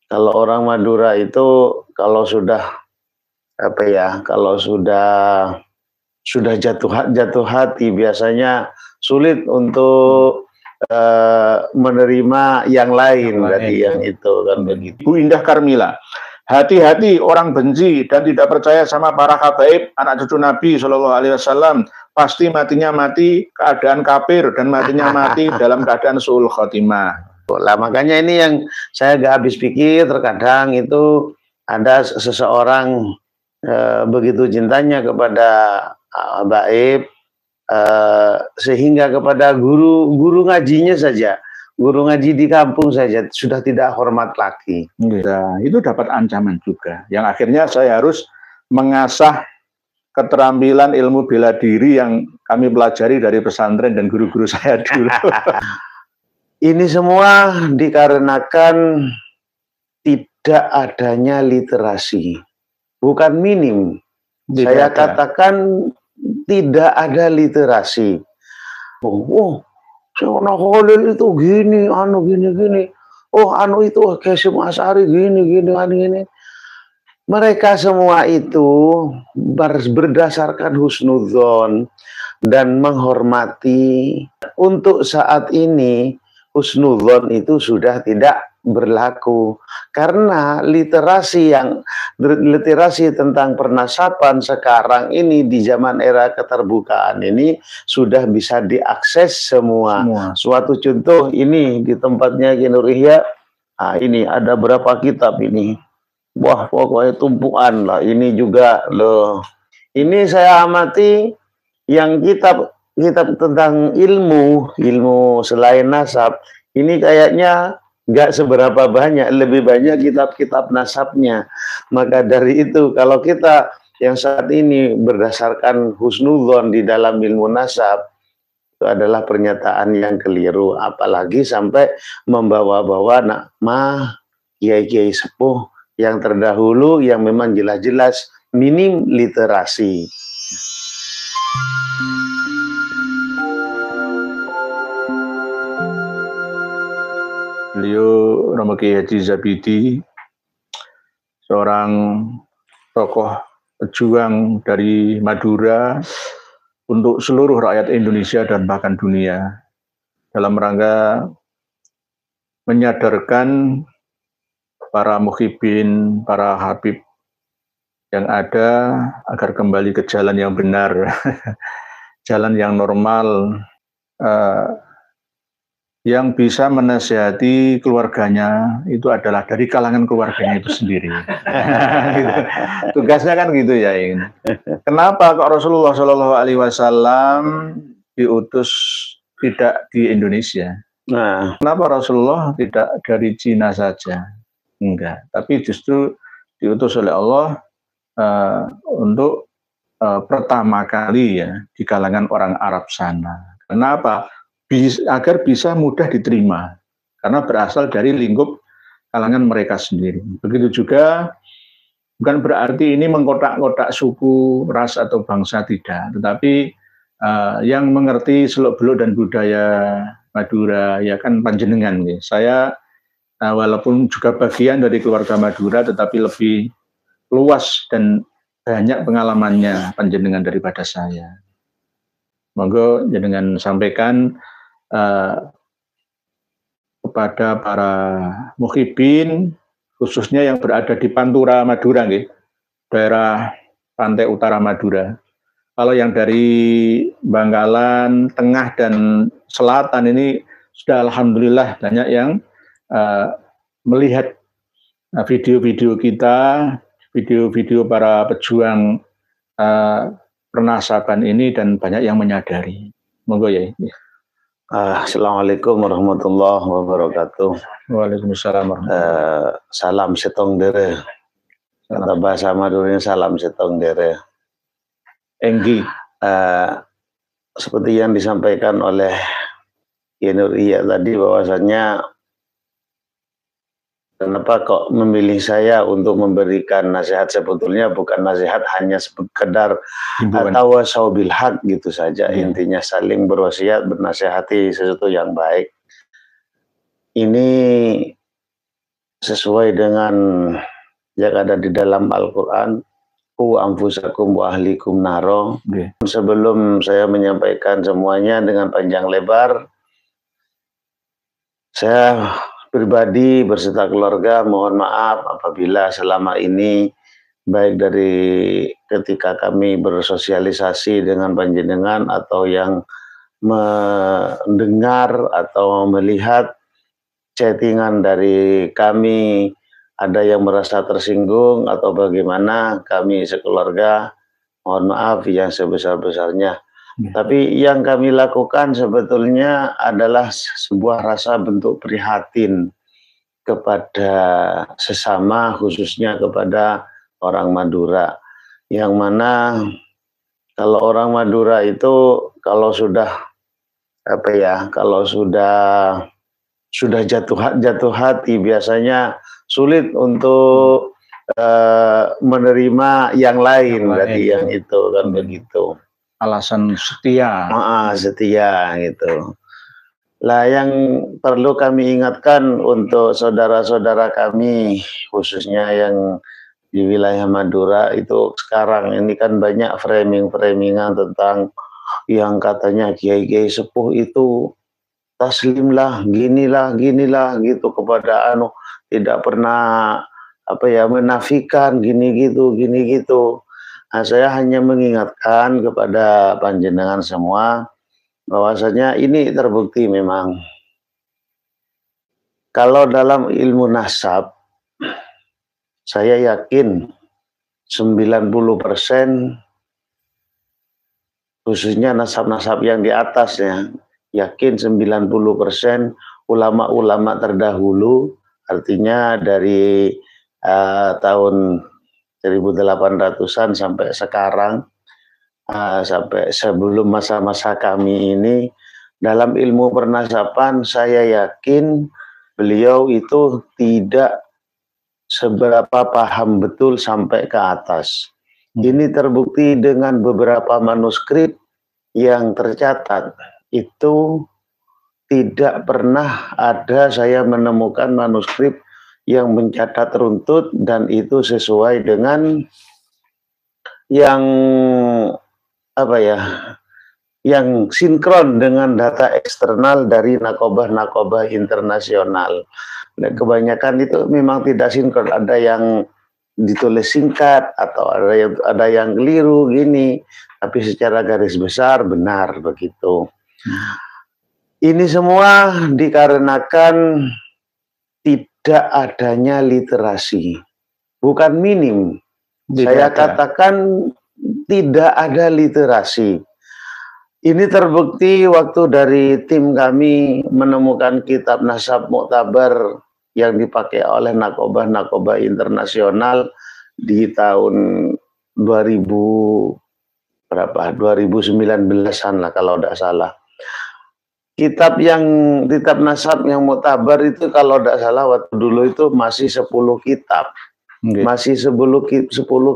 Kalau orang Madura itu kalau sudah apa ya, kalau sudah jatuh hati biasanya sulit untuk menerima yang lain dari yang itu kan begitu. Bu Indah Karmila, hati-hati orang benci dan tidak percaya sama para habaib anak cucu Nabi Shallallahu Alaihi Wasallam, pasti matinya mati keadaan kafir dan matinya mati dalam keadaan suul khotimah. Lah makanya ini yang saya gak habis pikir, terkadang itu ada seseorang begitu cintanya kepada Baib, sehingga kepada guru ngajinya saja, guru ngaji di kampung saja sudah tidak hormat lagi. Nah, itu dapat ancaman juga, yang akhirnya saya harus mengasah keterampilan ilmu bela diri yang kami pelajari dari pesantren dan guru-guru saya dulu. Ini semua dikarenakan tidak adanya literasi, bukan minim. Saya katakan tidak ada literasi. Oh, Syekh Khalil itu gini, gini. Oh, itu Kasyim Asy'ari gini. Mereka semua itu berdasarkan husnudzon dan menghormati. Untuk saat ini husnudzon itu sudah tidak berlaku karena literasi tentang pernasaban sekarang ini di zaman era keterbukaan ini sudah bisa diakses semua. Suatu contoh ini di tempatnya Ki Nur Ihya, ini ada berapa kitab ini, wah pokoknya tumpuan lah. Ini juga loh, ini saya amati yang kitab tentang ilmu selain nasab ini kayaknya nggak seberapa banyak, lebih banyak kitab-kitab nasabnya. Maka dari itu kalau kita yang saat ini berdasarkan husnudzon di dalam ilmu nasab, itu adalah pernyataan yang keliru, apalagi sampai membawa-bawa nama kiai-kiai sepuh yang terdahulu yang memang jelas-jelas minim literasi. Beliau Romo Kiai Haji Zabidi, seorang tokoh pejuang dari Madura untuk seluruh rakyat Indonesia dan bahkan dunia, dalam rangka menyadarkan para muhibin, para habib yang ada agar kembali ke jalan yang benar, jalan yang normal, yang bisa menasihati keluarganya itu adalah dari kalangan keluarganya itu sendiri. Gitu. Tugasnya kan gitu ya. Kenapa kok Rasulullah Shallallahu Alaihi Wasallam diutus tidak di Indonesia? Nah, kenapa Rasulullah tidak dari Cina saja? Enggak, tapi justru diutus oleh Allah untuk pertama kali ya di kalangan orang Arab sana. Kenapa? Agar bisa mudah diterima, karena berasal dari lingkup kalangan mereka sendiri. Begitu juga, bukan berarti ini mengkotak-kotak suku, ras atau bangsa, tidak, tetapi yang mengerti seluk-beluk dan budaya Madura ya kan panjenengan. Ya. Saya walaupun juga bagian dari keluarga Madura, tetapi lebih luas dan banyak pengalamannya panjenengan daripada saya. Monggo jenengan sampaikan kepada para muhibin, khususnya yang berada di Pantura Madura, daerah pantai utara Madura. Kalau yang dari Bangkalan, Tengah dan Selatan ini sudah alhamdulillah banyak yang melihat video-video kita, video-video para pejuang pernasaban ini, dan banyak yang menyadari. Monggo ya. Assalamualaikum warahmatullahi wabarakatuh. Waalaikumsalam. Salam setong dere. Kata bahasa Maduranya salam setong dere. Enggi. Seperti yang disampaikan oleh Ki Nur Ihya tadi, bahwasannya kenapa kok memilih saya untuk memberikan nasihat, sebetulnya bukan nasihat hanya sekedar tawasau bil haq gitu saja. Intinya saling berwasiat, bernasihati sesuatu yang baik. Ini sesuai dengan yang ada di dalam Al-Quran, ku anfusakum wa ahlikum naro. Sebelum saya menyampaikan semuanya dengan panjang lebar, saya pribadi berserta keluarga mohon maaf apabila selama ini baik dari ketika kami bersosialisasi dengan panjenengan atau yang mendengar atau melihat chattingan dari kami ada yang merasa tersinggung atau bagaimana, kami sekeluarga mohon maaf yang sebesar-besarnya. Tapi yang kami lakukan sebetulnya adalah sebuah rasa bentuk prihatin kepada sesama, khususnya kepada orang Madura, yang mana kalau orang Madura itu kalau sudah kalau sudah jatuh hati biasanya sulit untuk menerima yang lain, berarti yang itu kan begitu. Alasan setia. Setia gitu. Lah yang perlu kami ingatkan untuk saudara-saudara kami khususnya yang di wilayah Madura itu sekarang ini kan banyak framing-framingan tentang yang katanya kiai-kiai sepuh itu taslim lah, ginilah gitu kepada tidak pernah menafikan gini gitu. Nah, saya hanya mengingatkan kepada panjenengan semua bahwasanya ini terbukti memang kalau dalam ilmu nasab saya yakin 90% khususnya nasab-nasab yang di atasnya, yakin 90% ulama-ulama terdahulu, artinya dari tahun 1800-an sampai sekarang, sampai sebelum masa-masa kami ini, dalam ilmu pernasaban saya yakin beliau itu tidak seberapa paham betul sampai ke atas. Ini terbukti dengan beberapa manuskrip yang tercatat. Itu tidak pernah ada saya menemukan manuskrip yang mencatat runtut dan itu sesuai dengan yang yang sinkron dengan data eksternal dari nakobah-nakobah internasional. Nah, kebanyakan itu memang tidak sinkron, ada yang ditulis singkat atau ada yang keliru gini, tapi secara garis besar benar begitu. Ini semua dikarenakan tidak adanya literasi, bukan minim. Saya katakan tidak ada literasi. Ini terbukti waktu dari tim kami menemukan kitab Nasab Mu'tabar yang dipakai oleh nakobah-nakobah internasional di tahun 2019-an lah kalau tidak salah. Kitab Nasab yang Mu'tabar itu kalau tidak salah waktu dulu itu masih 10 kitab. Masih 10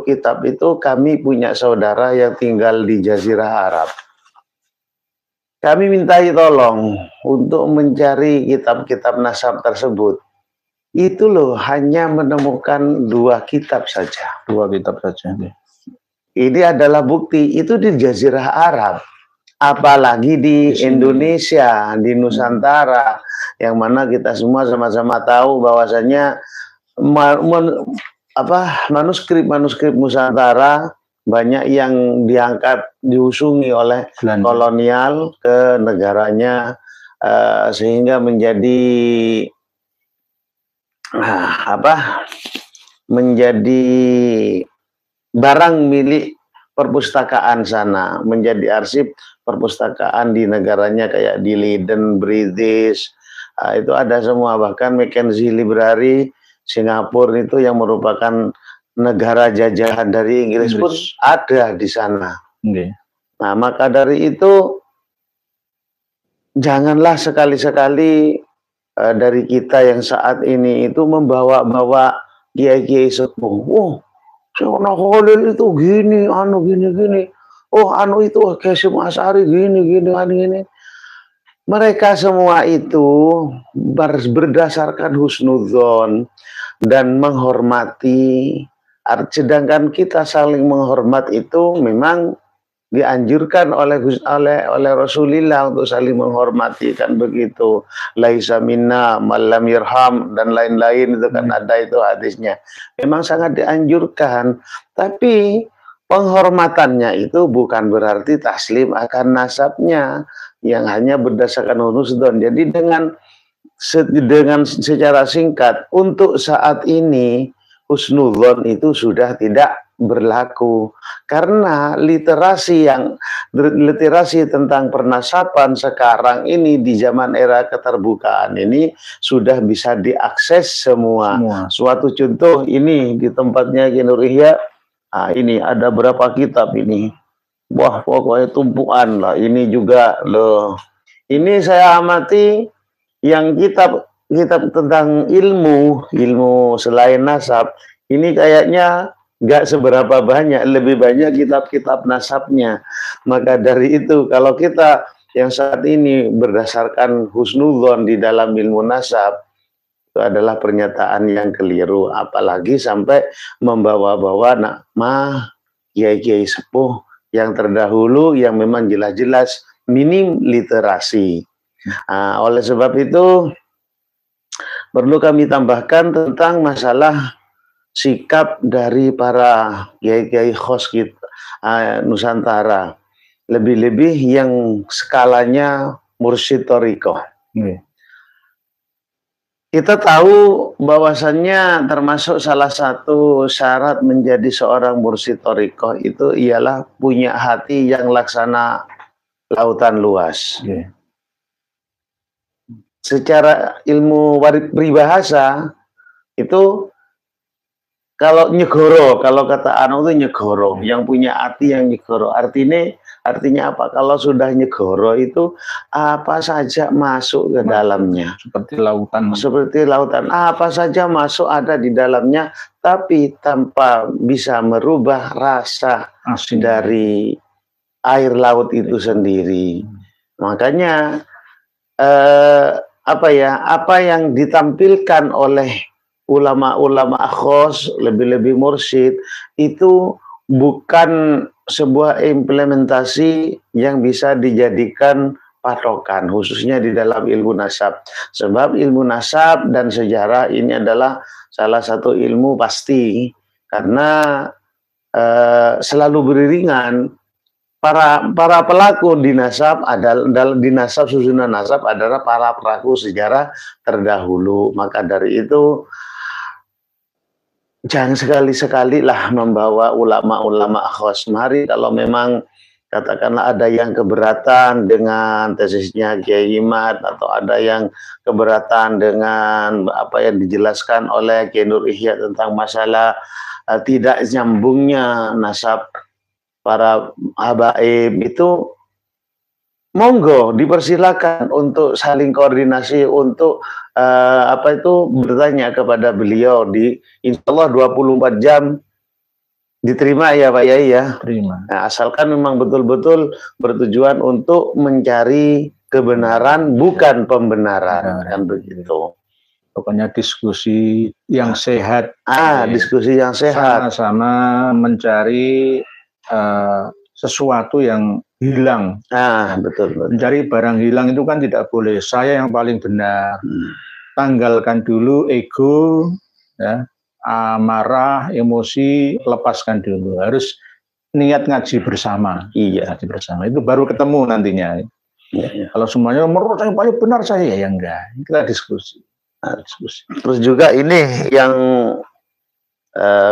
kitab itu kami punya saudara yang tinggal di Jazirah Arab. Kami mintai tolong untuk mencari kitab-kitab nasab tersebut. Itu loh hanya menemukan 2 kitab saja. 2 kitab saja. Ini adalah bukti itu di Jazirah Arab. Apalagi di Indonesia, di Nusantara, yang mana kita semua sama-sama tahu bahwasanya manuskrip Nusantara banyak yang diusungi oleh kolonial ke negaranya, sehingga menjadi barang milik perpustakaan sana, menjadi arsip perpustakaan di negaranya kayak di Leiden, British, itu ada semua, bahkan Mackenzie Library Singapura itu yang merupakan negara jajahan dari Inggris pun ada di sana. Nah, maka dari itu janganlah sekali-sekali dari kita yang saat ini itu membawa-bawa kiai-kiai sepuh. Syekh Khalil itu gini, gini. Itu Hasyim Asy'ari gini. Mereka semua itu berdasarkan husnudzon dan menghormati. Sedangkan kita saling menghormat itu memang dianjurkan oleh Rasulullah untuk saling menghormati, kan begitu. Laisa minna man lam yarham dan lain-lain itu kan ada itu hadisnya. Memang sangat dianjurkan, tapi penghormatannya itu bukan berarti taslim akan nasabnya yang hanya berdasarkan husnudzon. Jadi dengan secara singkat, untuk saat ini husnudzon itu sudah tidak berlaku karena literasi tentang pernasaban sekarang ini di zaman era keterbukaan ini sudah bisa diakses semua. Suatu contoh ini di tempatnya Ki Nur Ihya, ini ada berapa kitab ini, wah pokoknya tumpuan lah. Ini juga loh, ini saya amati yang kitab tentang ilmu selain nasab ini kayaknya nggak seberapa banyak, lebih banyak kitab-kitab nasabnya. Maka dari itu kalau kita yang saat ini berdasarkan husnudzon di dalam ilmu nasab, itu adalah pernyataan yang keliru, apalagi sampai membawa-bawa nama kiai-kiai sepuh yang terdahulu yang memang jelas-jelas minim literasi. Oleh sebab itu perlu kami tambahkan tentang masalah sikap dari para kiai-kiai khos kita Nusantara, lebih-lebih yang skalanya mursyid thariqah. Kita tahu bahwasannya termasuk salah satu syarat menjadi seorang mursyid thariqah itu ialah punya hati yang laksana lautan luas. Secara ilmu peribahasa itu kalau nyegoro, kalau kata anu itu nyegoro, yang punya hati yang nyegoro. Artinya apa? Kalau sudah nyegoro itu apa saja masuk ke dalamnya. Seperti lautan. Seperti lautan, apa saja masuk ada di dalamnya, tapi tanpa bisa merubah rasa asin dari air laut itu sendiri. Makanya apa yang ditampilkan oleh ulama-ulama akhos, lebih-lebih mursyid, itu bukan sebuah implementasi yang bisa dijadikan patokan, khususnya di dalam ilmu nasab. Sebab ilmu nasab dan sejarah ini adalah salah satu ilmu pasti, karena selalu beriringan. Para pelaku di nasab susunan nasab adalah para pelaku sejarah terdahulu. Maka dari itu jangan sekali-sekali lah membawa ulama-ulama akhwas. Mari kalau memang katakanlah ada yang keberatan dengan tesisnya Kiai Imad, atau ada yang keberatan dengan apa yang dijelaskan oleh Kiai Nur Ihya tentang masalah tidak nyambungnya nasab para habaib, itu monggo dipersilakan untuk saling koordinasi, untuk bertanya kepada beliau. Di insyaallah 24 jam diterima ya Pak Yai ya. Terima. Nah, asalkan memang betul-betul bertujuan untuk mencari kebenaran, bukan pembenaran, kan begitu. Pokoknya diskusi yang sehat. Diskusi yang sehat. Sama-sama mencari sesuatu yang hilang. Betul. Mencari barang hilang itu kan tidak boleh. Saya yang paling benar. Tanggalkan dulu ego, ya, amarah, emosi, lepaskan dulu. Harus niat ngaji bersama. Iya, ngaji bersama. Itu baru ketemu nantinya. Iya. Kalau semuanya menurut saya paling benar, saya ya enggak. Kita diskusi. Diskusi. Terus juga ini yang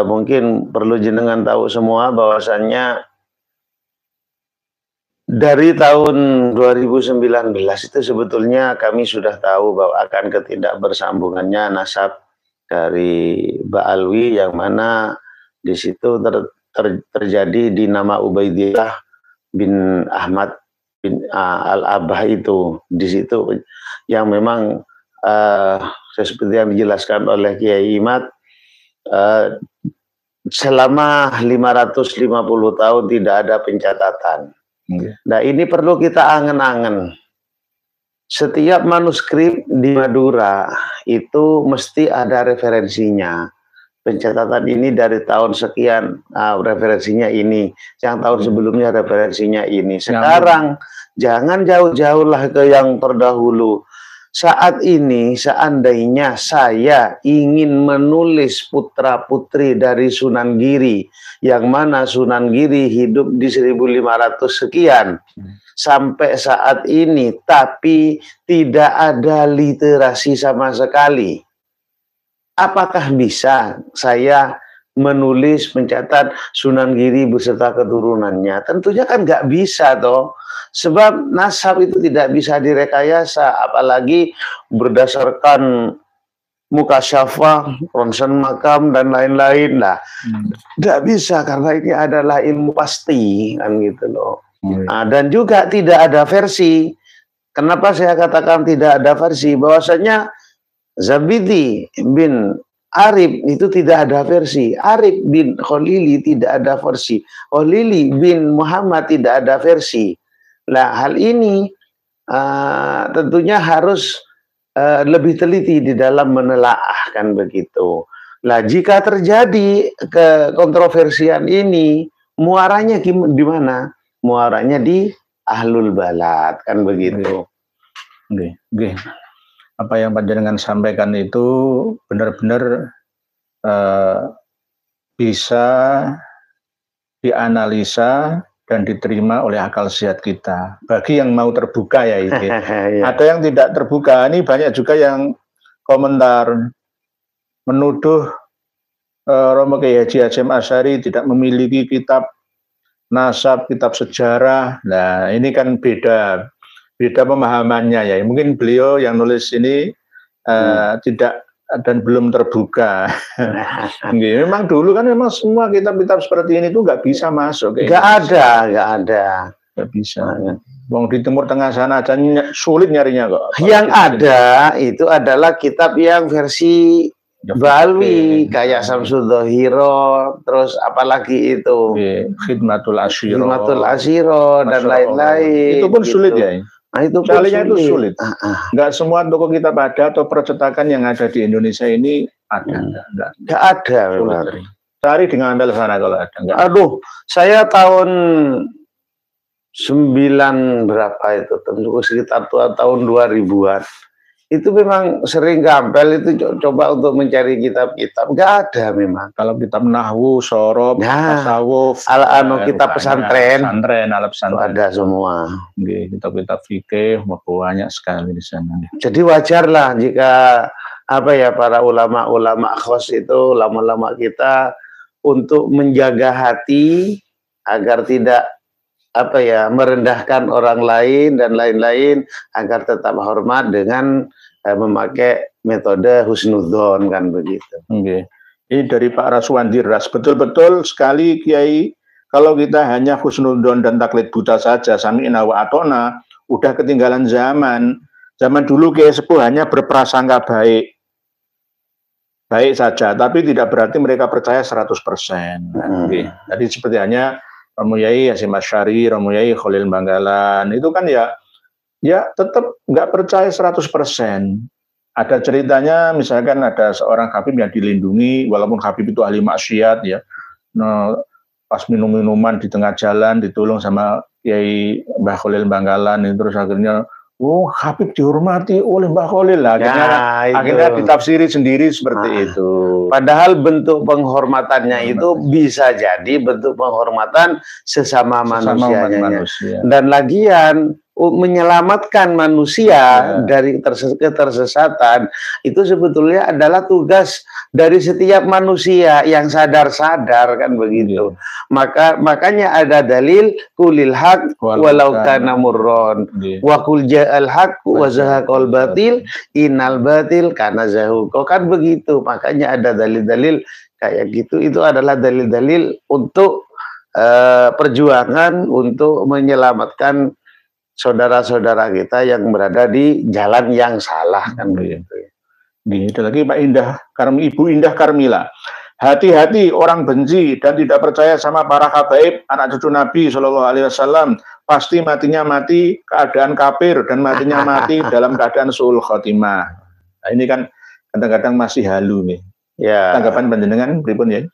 mungkin perlu jenengan tahu semua, bahwasannya dari tahun 2019 itu sebetulnya kami sudah tahu bahwa akan ketidakbersambungannya nasab dari Ba'alwi, yang mana di situ terjadi di nama Ubaidillah bin Ahmad bin Al-Abah itu. Di situ yang memang seperti yang dijelaskan oleh Kiai Imad, selama 550 tahun tidak ada pencatatan. Nah, ini perlu kita angen-angen. setiap manuskrip di Madura itu mesti ada referensinya. Pencatatan ini dari tahun sekian, referensinya ini, yang tahun sebelumnya referensinya ini. Sekarang jangan jauh-jauh lah ke yang terdahulu. Saat ini seandainya saya ingin menulis putra-putri dari Sunan Giri, yang mana Sunan Giri hidup di 1500 sekian, sampai saat ini, tapi tidak ada literasi sama sekali. Apakah bisa saya menulis, mencatat Sunan Giri beserta keturunannya? Tentunya kan nggak bisa toh. Sebab nasab itu tidak bisa direkayasa, apalagi berdasarkan mukasyafah, ronsen makam, dan lain-lain. Nah, nggak bisa karena ini adalah ilmu pasti, kan gitu loh. Nah, dan juga tidak ada versi. Kenapa saya katakan tidak ada versi? Bahwasanya Zabidi bin Arif itu tidak ada versi. Arif bin Khalili tidak ada versi. Khalili bin Muhammad tidak ada versi. Nah, hal ini tentunya harus lebih teliti di dalam menelaah, kan begitu. Nah, jika terjadi kekontroversian ini, muaranya di mana? Muaranya di ahlul balad, kan begitu. Oke. Apa yang panjenengan sampaikan itu benar-benar bisa dianalisa dan diterima oleh akal sehat kita. Bagi yang mau terbuka ya itu. Ada yang tidak terbuka. Ini banyak juga yang komentar menuduh Romo Kiai Haji Hasyim Asy'ari tidak memiliki kitab nasab, kitab sejarah. Nah, ini kan beda pemahamannya ya. Mungkin beliau yang nulis ini tidak dan belum terbuka. Memang dulu kan memang semua kitab-kitab seperti ini tuh nggak bisa masuk. Nggak ada. Nggak bisa. Wong di Timur Tengah sana aja sulit nyarinya kok. Yang ada itu adalah kitab yang versi Balwi, kayak Samsudzohiro, terus apalagi itu Khidmatul Asyiro dan lain-lain. Itu pun gitu. Sulit ya. Nah, itu sulit. Nggak semua toko kitab ada atau percetakan yang ada di Indonesia ini ada. Nggak ada. Cari dengan ambil sana kalau ada. Enggak. Aduh, saya tahun 9 berapa itu? Tentu sekitar tahun 2000-an. Itu memang sering gampel itu coba untuk mencari kitab-kitab, nggak ada memang. Kalau kitab nahwu, sorob, tasawuf, kitab pesantren, ada semua. Kitab-kitab fikih banyak sekali di sana. Jadi wajarlah jika para ulama-ulama khos itu, ulama-ulama kita untuk menjaga hati agar tidak merendahkan orang lain dan lain-lain, agar tetap hormat dengan memakai metode husnudzon, kan begitu. Ini dari Pak Raswandi Ras. Betul-betul sekali Kiai, kalau kita hanya husnudzon dan taklid buta saja, sami'na wa atona, udah ketinggalan zaman. Zaman dulu Kiai Sepuh hanya berprasangka baik saja, tapi tidak berarti mereka percaya 100%. Jadi seperti hanya Romo Yai Hasyim Asy'ari, Romo Yai Khalil Banggalan, itu kan ya tetap nggak percaya 100%. Ada ceritanya, misalkan ada seorang habib yang dilindungi, walaupun habib itu ahli maksiat ya. Nah, pas minum-minuman di tengah jalan ditolong sama Kiai Mbah Khalil Banggalan, terus akhirnya habib dihormati oleh Mbah Khalil lah. Akhirnya ditafsiri sendiri seperti itu. Padahal bentuk penghormatannya itu bisa jadi bentuk penghormatan sesama manusianya. Dan lagian menyelamatkan manusia dari ketersesatan itu sebetulnya adalah tugas dari setiap manusia yang sadar-sadar, kan begitu. Makanya ada dalil kulil haq walau kana murron wa kul ja'al haq wa zahaqal batil innal batil kana zahuq, kan begitu. Makanya ada dalil-dalil kayak gitu, itu adalah dalil-dalil untuk perjuangan untuk menyelamatkan saudara-saudara kita yang berada di jalan yang salah, kan begitu. Itu lagi Pak Ibu Indah Karmila. Hati-hati orang benci dan tidak percaya sama para habaib, anak cucu Nabi Shallallahu Alaihi Wasallam, pasti matinya mati keadaan kafir dan matinya mati dalam keadaan suul khotimah. Nah, ini kan kadang-kadang masih halu nih. Ya. Tanggapan panjenengan pripun ya?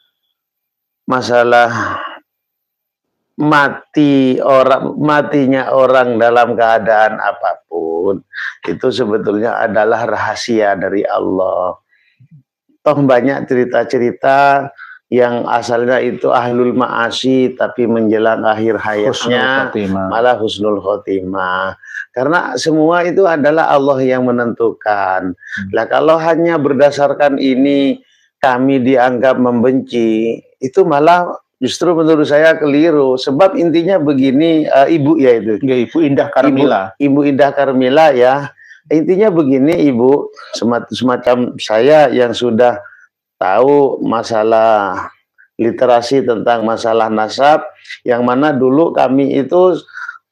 Masalah matinya orang dalam keadaan apapun itu sebetulnya adalah rahasia dari Allah. Toh banyak cerita-cerita yang asalnya itu ahlul ma'asi tapi menjelang akhir hayatnya malah husnul khotimah. Karena semua itu adalah Allah yang menentukan. Lah kalau hanya berdasarkan ini kami dianggap membenci, itu malah justru menurut saya keliru. Sebab intinya begini, Ibu ya itu. Ya, Ibu Indah Karmila. Ibu Indah Karmila ya. Intinya begini Ibu, semacam saya yang sudah tahu masalah literasi tentang masalah nasab, yang mana dulu kami itu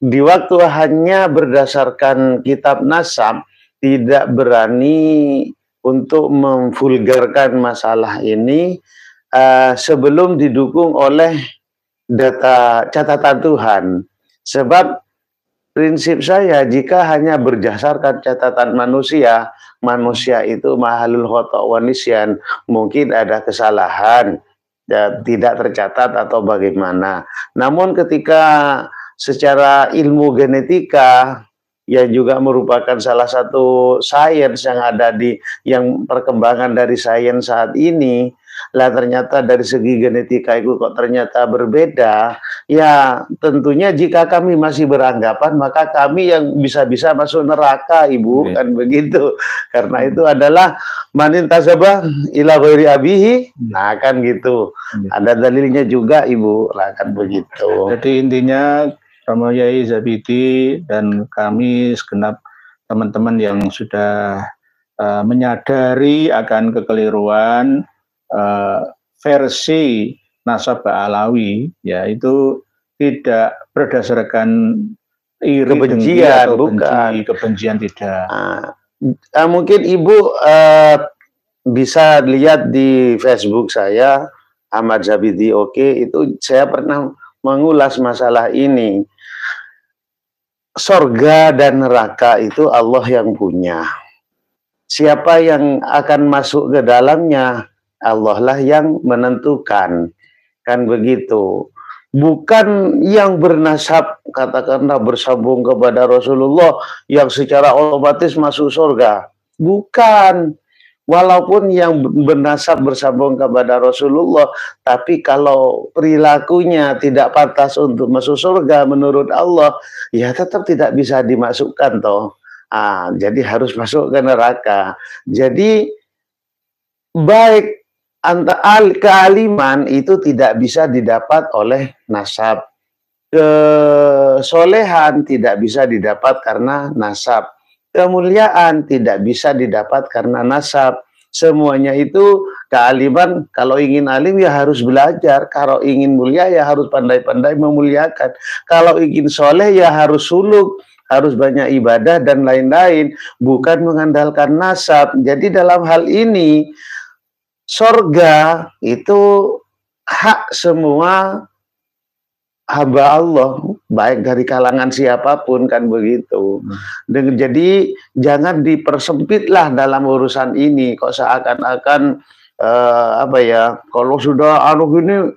di waktu hanya berdasarkan kitab nasab tidak berani untuk memvulgarkan masalah ini sebelum didukung oleh data catatan Tuhan. Sebab prinsip saya jika hanya berdasarkan catatan manusia, manusia itu mahalul khata' wa nisyan, mungkin ada kesalahan dan tidak tercatat atau bagaimana. Namun ketika secara ilmu genetika yang juga merupakan salah satu sains yang ada yang perkembangan dari sains saat ini, lah ternyata dari segi genetika itu kok ternyata berbeda, ya tentunya jika kami masih beranggapan maka kami yang bisa-bisa masuk neraka Ibu, kan begitu. Karena itu adalah manin tasabah ila ghairi abihi, nah kan gitu. Ada dalilnya juga Ibu, lah kan begitu. Jadi intinya Romo Yai Zabidi dan kami segenap teman-teman yang sudah menyadari akan kekeliruan versi nasab Ba'alawi, yaitu tidak berdasarkan iri, kebencian, atau bukan kebencian tidak. Mungkin Ibu bisa lihat di Facebook saya Ahmad Zabidi, itu saya pernah mengulas masalah ini. Sorga dan neraka itu Allah yang punya. Siapa yang akan masuk ke dalamnya, Allah lah yang menentukan. Kan begitu. Bukan yang bernasab, katakanlah bersambung kepada Rasulullah, yang secara otomatis masuk surga. Bukan. Walaupun yang bernasab bersambung kepada Rasulullah, tapi kalau perilakunya tidak pantas untuk masuk surga menurut Allah, ya tetap tidak bisa dimasukkan toh. Jadi harus masuk ke neraka. Jadi baik kealiman itu tidak bisa didapat oleh nasab. Kesolehan tidak bisa didapat karena nasab. Kemuliaan tidak bisa didapat karena nasab. Semuanya itu kealiman. Kalau ingin alim ya harus belajar. Kalau ingin mulia ya harus pandai-pandai memuliakan. Kalau ingin soleh ya harus suluk, harus banyak ibadah dan lain-lain. Bukan mengandalkan nasab. Jadi dalam hal ini sorga itu hak semua hamba Allah, baik dari kalangan siapapun, kan begitu. Jadi jangan dipersempitlah dalam urusan ini, kok seakan-akan kalau sudah gini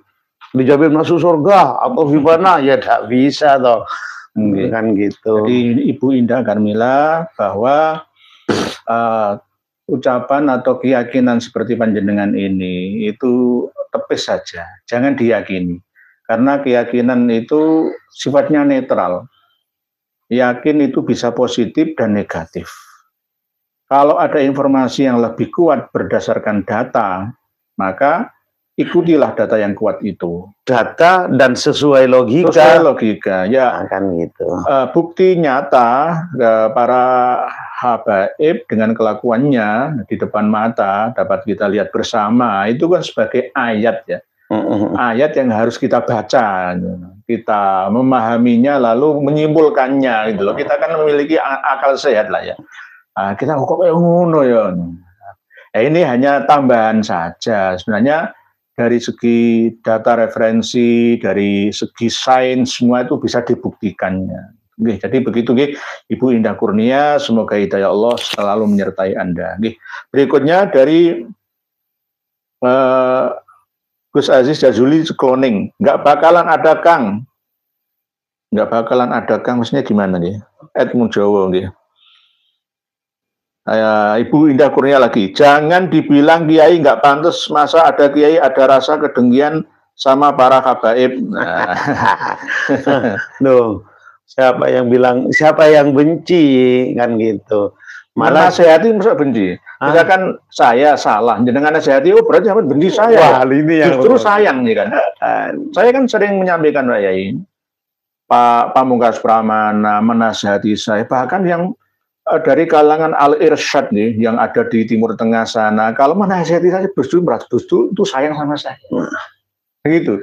dijamin masuk surga atau gimana, ya tak bisa toh. Kan gitu. Jadi Ibu Indah Karmila bahwa ucapan atau keyakinan seperti panjenengan ini itu tepis saja, jangan diyakini. Karena keyakinan itu sifatnya netral. Yakin itu bisa positif dan negatif. Kalau ada informasi yang lebih kuat berdasarkan data, maka ikutilah data yang kuat itu. Data dan sesuai logika. Sesuai logika, ya. Kan gitu. Bukti nyata para habaib dengan kelakuannya di depan mata dapat kita lihat bersama. Itu kan sebagai ayat ya. Ayat yang harus kita baca, kita memahaminya lalu menyimpulkannya gitu loh. Kita kan memiliki akal sehat lah ya. Kita kok kayak ngono ya. Ini hanya tambahan saja. Sebenarnya dari segi data referensi, dari segi sains, semua itu bisa dibuktikannya. Oke, jadi begitu, Ibu Indah Kurnia, semoga hidayah Allah selalu menyertai Anda. Oke, berikutnya dari Gus Aziz Jazuli cloning, nggak bakalan ada Kang. Nggak bakalan ada Kang, maksudnya gimana nih? Edmund Jowo, nih. Ibu Indah Kurnia lagi, jangan dibilang kiai nggak pantas, masa ada kiai ada rasa kedengkian sama para habaib. Nah. Loh, siapa yang bilang, siapa yang benci kan gitu. Malah nasihati masa benci. Misalkan saya salah, jenengan nasihati, oh berarti sampean benci saya. Wah, ini yang justru sayang nih kan. Saya kan sering menyampaikan Pak Yai, Pak Pamungkas Pramana menasihati saya, bahkan yang dari kalangan Al-Irsyad nih, yang ada di Timur Tengah sana, kalau menasihati saya justru itu sayang sama saya. Begitu.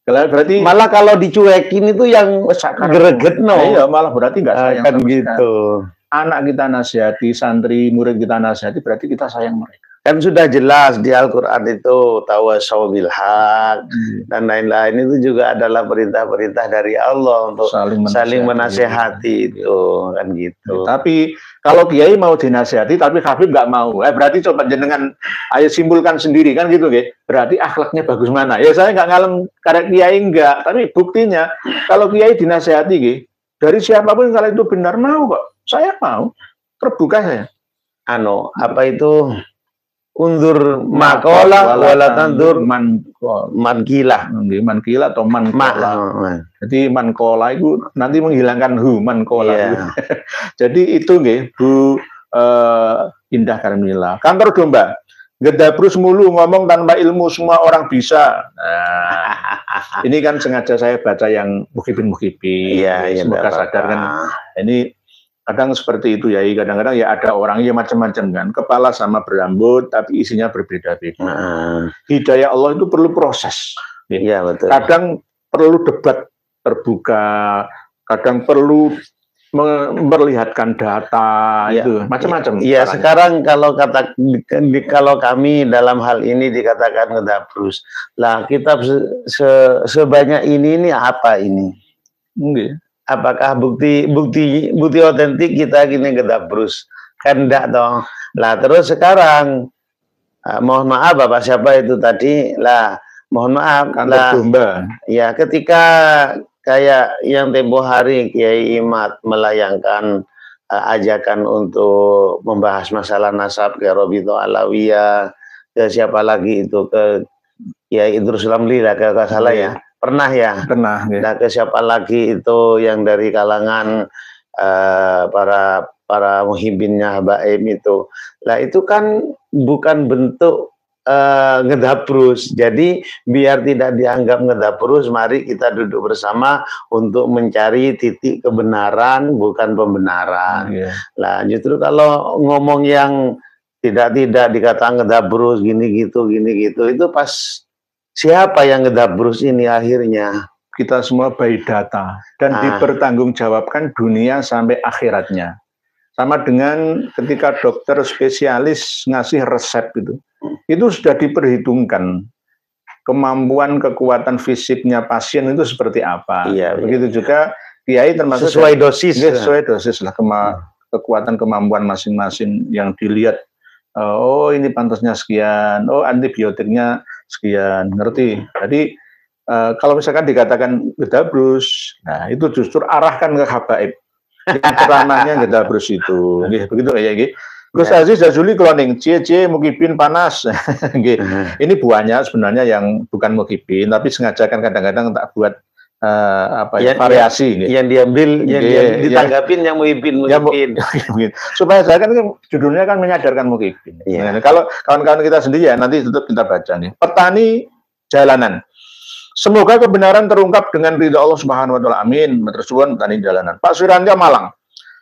Berarti malah kalau dicuekin itu yang greget, no. Iya, malah berarti nggak sayang kan gitu. Anak kita nasihati, santri, murid kita nasihati, berarti kita sayang mereka. Kan sudah jelas di Al-Quran itu tawassaw bil haq dan lain-lain, itu juga adalah perintah-perintah dari Allah untuk saling menasehati itu kan gitu. Tapi kalau kiai mau dinasehati tapi Habib nggak mau, berarti coba jenengan ayo simpulkan sendiri kan gitu, berarti akhlaknya bagus mana? Ya saya nggak ngalem karek kiai enggak, tapi buktinya kalau kiai dinasehati dari siapapun kalau itu benar mau kok. Saya mau, terbuka saya. Apa itu? Undur makola wala tandur mankilah. Mankilah atau mankola. Jadi mankola itu nanti menghilangkan mankola. Yeah. Jadi itu Bu Indah Karmila. Kantor domba. Gedabrus mulu ngomong tanpa ilmu, semua orang bisa. Nah, ini kan sengaja saya baca yang mukhibin. Iya, semoga sadar kan. Ini kadang seperti itu ya, kadang-kadang ya ada orang yang macam-macam kan, kepala sama berambut tapi isinya berbeda-beda. Hidayah Allah itu perlu proses. Iya, betul. Kadang perlu debat terbuka, kadang perlu memperlihatkan data, ya, itu macam-macam. Iya, sekarang kalau kami dalam hal ini dikatakan ngedabrus. Lah kitab sebanyak ini apa ini? Enggak. Apakah bukti otentik kita gini ngedabrus? Kan enggak dong. Lah terus sekarang mohon maaf Bapak siapa itu tadi? Lah mohon maaf lah. Ya, ketika kayak yang tempo hari Kiai Imad melayangkan ajakan untuk membahas masalah nasab ke Robito Alawiyah, ke siapa lagi itu, ke Kiai Idrus Ramli lah kalau salah ya. Pernah ya? Pernah. Ya. Nah, ke siapa lagi itu yang dari kalangan para muhibinnya Baim itu. Lah itu kan bukan bentuk ngedabrus. Jadi biar tidak dianggap ngedabrus, mari kita duduk bersama untuk mencari titik kebenaran, bukan pembenaran. Lah justru kalau ngomong yang tidak dikatakan ngedabrus gini gitu, itu pas siapa yang ngedabrus ini akhirnya? Kita semua by data dan dipertanggungjawabkan dunia sampai akhiratnya. Sama dengan ketika dokter spesialis ngasih resep itu sudah diperhitungkan kemampuan kekuatan fisiknya pasien itu seperti apa. Iya, begitu juga kiai termasuk sesuai dosis lah kekuatan kemampuan masing-masing yang dilihat. Oh ini pantasnya sekian, oh antibiotiknya sekian, ngerti. Jadi kalau misalkan dikatakan ngedabrus, nah itu justru arahkan ke habaib. Ceramahnya ngedabrus itu, begitu kayak Gus Aziz Jazuli cloning, cie mukibin panas. Ini buahnya sebenarnya yang bukan mukibin, tapi sengaja kan kadang-kadang tak buat variasi. Yang diambil, yang ditanggapin yang mukibin. Supaya saya kan judulnya kan menyadarkan mukibin. Nah, kalau kawan-kawan kita sendiri ya nanti tetap kita baca nih. Petani jalanan. Semoga kebenaran terungkap dengan ridha Allah Subhanahu wa taala. Amin. Matur suwun petani jalanan. Pak Surantia Malang.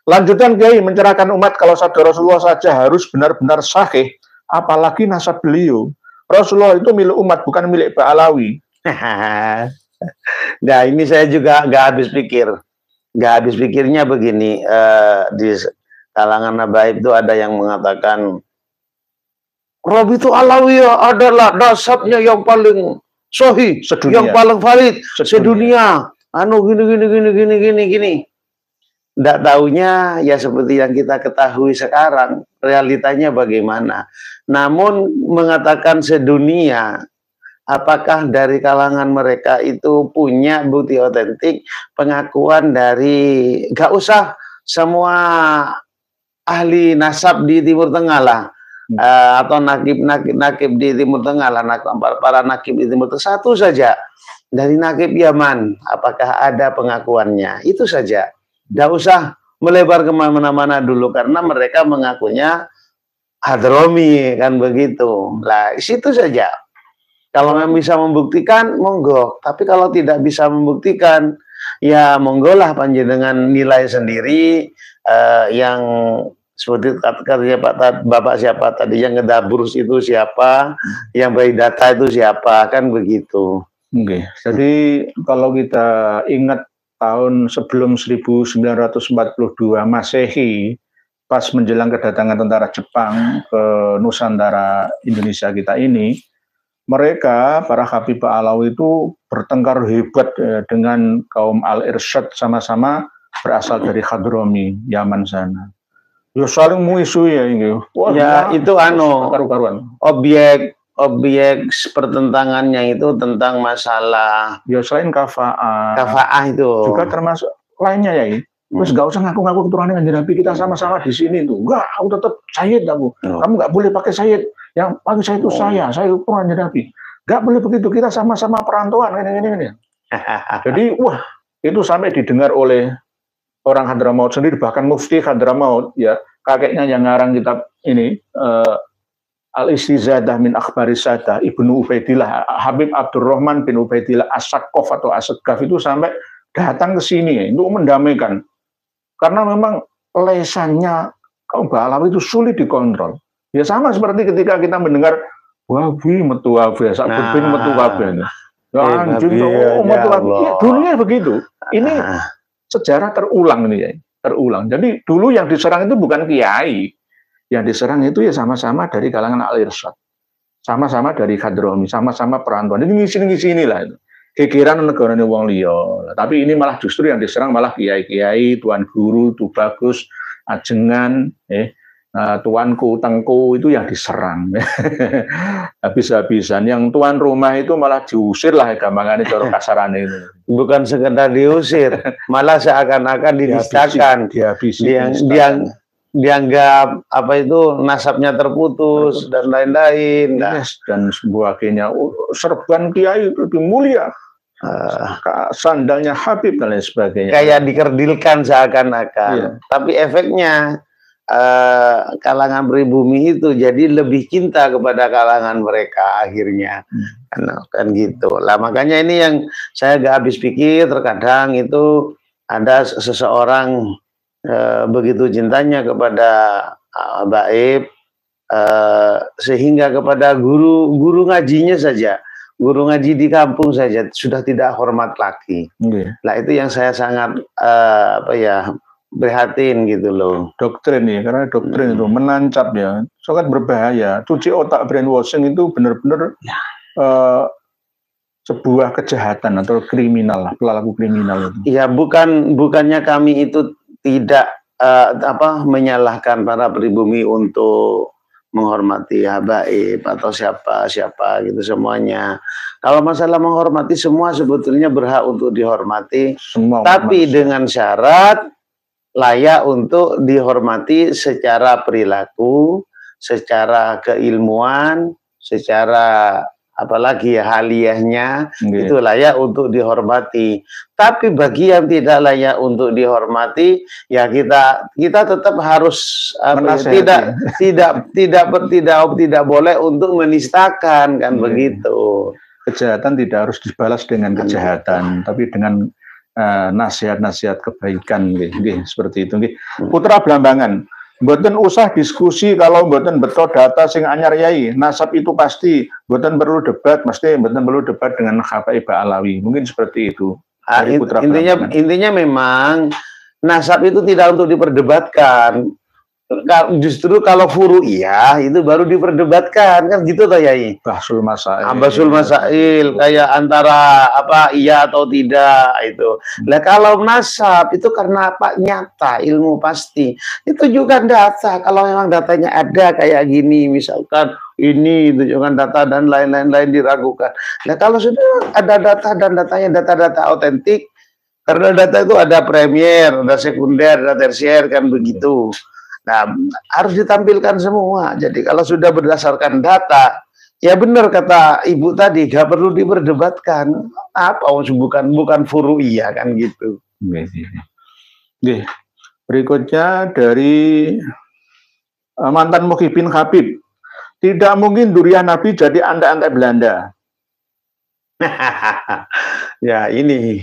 Lanjutan Kiai mencerahkan umat kalau sabda Rasulullah saja harus benar-benar sahih, apalagi nasab beliau. Rasulullah itu milik umat, bukan milik Pak Alawi. Nah ini saya juga nggak habis pikirnya begini, di kalangan Nabaib itu ada yang mengatakan Rabitu Alawiyah adalah nasabnya yang paling sahih, yang paling valid sedunia. Anu gini. Nggak taunya ya seperti yang kita ketahui sekarang, realitanya bagaimana. Namun mengatakan sedunia, apakah dari kalangan mereka itu punya bukti otentik pengakuan dari, gak usah semua ahli nasab di Timur Tengah lah, atau nakib di Timur Tengah lah, para nakib di Timur Tengah, satu saja dari nakib Yaman, apakah ada pengakuannya, itu saja. Nggak usah melebar kemana-mana dulu, karena mereka mengakunya Hadromi, kan begitu. Lah, situ saja. Kalau memang bisa membuktikan, monggo. Tapi kalau tidak bisa membuktikan, ya monggo lah panjenengan nilai sendiri, yang seperti katanya Bapak siapa tadi, yang ngedabur itu siapa, yang bagi data itu siapa, kan begitu. Oke. Jadi kalau kita ingat tahun sebelum 1942 Masehi, pas menjelang kedatangan tentara Jepang ke Nusantara Indonesia kita ini, mereka, para Habib Alawi itu bertengkar hebat dengan kaum Al-Irsyad, sama-sama berasal dari Hadromi, Yaman sana. Ya saling musuh ya ini. Wah, ya itu objek pertentangannya itu tentang masalah, ya selain kafa'ah itu juga termasuk lainnya ya. Terus gak usah ngaku-ngaku keturunan Kanjeng Nabi, kita sama-sama di sini tuh. Enggak, aku tetap Sayyid aku. Kamu nggak boleh pakai Sayyid. Yang pakai Sayyid itu saya keturunan Kanjeng Nabi. Nggak boleh begitu, kita sama-sama perantauan ini. Jadi wah, itu sampai didengar oleh orang Hadramaut sendiri, bahkan Mufti Hadramaut ya, kakeknya yang ngarang kitab ini, Al-Istizadah min Akhbari Sadah, Ibnu Ubaidillah, Habib Abdurrahman bin Ubaidillah As-Saqqaf atau As-Saqqaf itu sampai datang ke sini untuk mendamaikan. Karena memang lesannya kaum Ba'alawi itu sulit dikontrol. Ya sama seperti ketika kita mendengar Wahabi metu Wahabi, Sakbudin metu Wahabi. Ya anjing, metu Wahabi. Ya, dulunya begitu. Ini sejarah terulang ini ya, terulang. Jadi dulu yang diserang itu bukan kiai. Yang diserang itu ya sama-sama dari kalangan Al-Irsyad, sama-sama dari Hadromi, sama-sama perantauan. Ini ngisi-ngisi inilah itu. Kekiran negarane wong liya. Tapi ini malah justru yang diserang malah kiai-kiai, tuan guru, tu bagus, ajengan, tuanku, tengku itu yang diserang. Habis-habisan. Yang tuan rumah itu malah diusir lah, gampangannya cara kasarane itu. Bukan sekedar diusir, malah seakan-akan dinistakan, dianggap apa itu nasabnya terputus dan lain-lain, dan sebagainya. Serban kiai lebih mulia, sandalnya Habib dan lain sebagainya. Kayak dikerdilkan seakan-akan. Tapi efeknya kalangan pribumi itu jadi lebih cinta kepada kalangan mereka akhirnya, kan gitu lah. Makanya ini yang saya gak habis pikir, terkadang itu ada seseorang begitu cintanya kepada Baib, sehingga kepada guru ngajinya saja, guru ngaji di kampung saja sudah tidak hormat lagi. Nah itu yang saya sangat prihatin gitu loh. Doktrin ya, karena doktrin itu menancap ya, sangat berbahaya. Cuci otak, brainwashing itu benar-benar sebuah kejahatan atau kriminal lah, pelaku kriminal itu. Ya bukannya kami itu tidak menyalahkan para pribumi untuk menghormati habaib atau siapa gitu semuanya. Kalau masalah menghormati, semua sebetulnya berhak untuk dihormati, tapi dengan syarat layak untuk dihormati secara perilaku, secara keilmuan, secara apalagi ya haliyahnya, itu layak untuk dihormati. Tapi bagi yang tidak layak untuk dihormati, ya kita tetap harus tidak boleh untuk menistakan, kan begitu. Kejahatan tidak harus dibalas dengan kejahatan, tapi dengan nasihat-nasihat kebaikan, seperti itu. Putra Blambangan, mboten usah diskusi kalau mboten betul data sing anyar yai. Nasab itu pasti mboten perlu debat, mesti mboten perlu debat dengan Habaib Alawi. Mungkin seperti itu. Intinya memang nasab itu tidak untuk diperdebatkan. Justru kalau furu iya itu baru diperdebatkan kan gitu toh Yai. Bahsul masail. Ambasul masail kayak antara apa iya atau tidak itu. Nah kalau nasab itu karena apa nyata ilmu pasti. Itu juga data. Kalau memang datanya ada kayak gini misalkan ini tunjukkan data dan lain-lain diragukan. Nah kalau sudah ada data dan datanya data-data otentik karena data itu ada premier, ada sekunder, ada tersier kan begitu. Nah, harus ditampilkan semua. Jadi kalau sudah berdasarkan data, ya benar kata Ibu tadi, gak perlu diperdebatkan. Apa bukan furu'iyah kan gitu. Oke. Berikutnya dari mantan Muhyiddin Habib. Tidak mungkin durian Nabi jadi antek-antek Belanda. Ya ini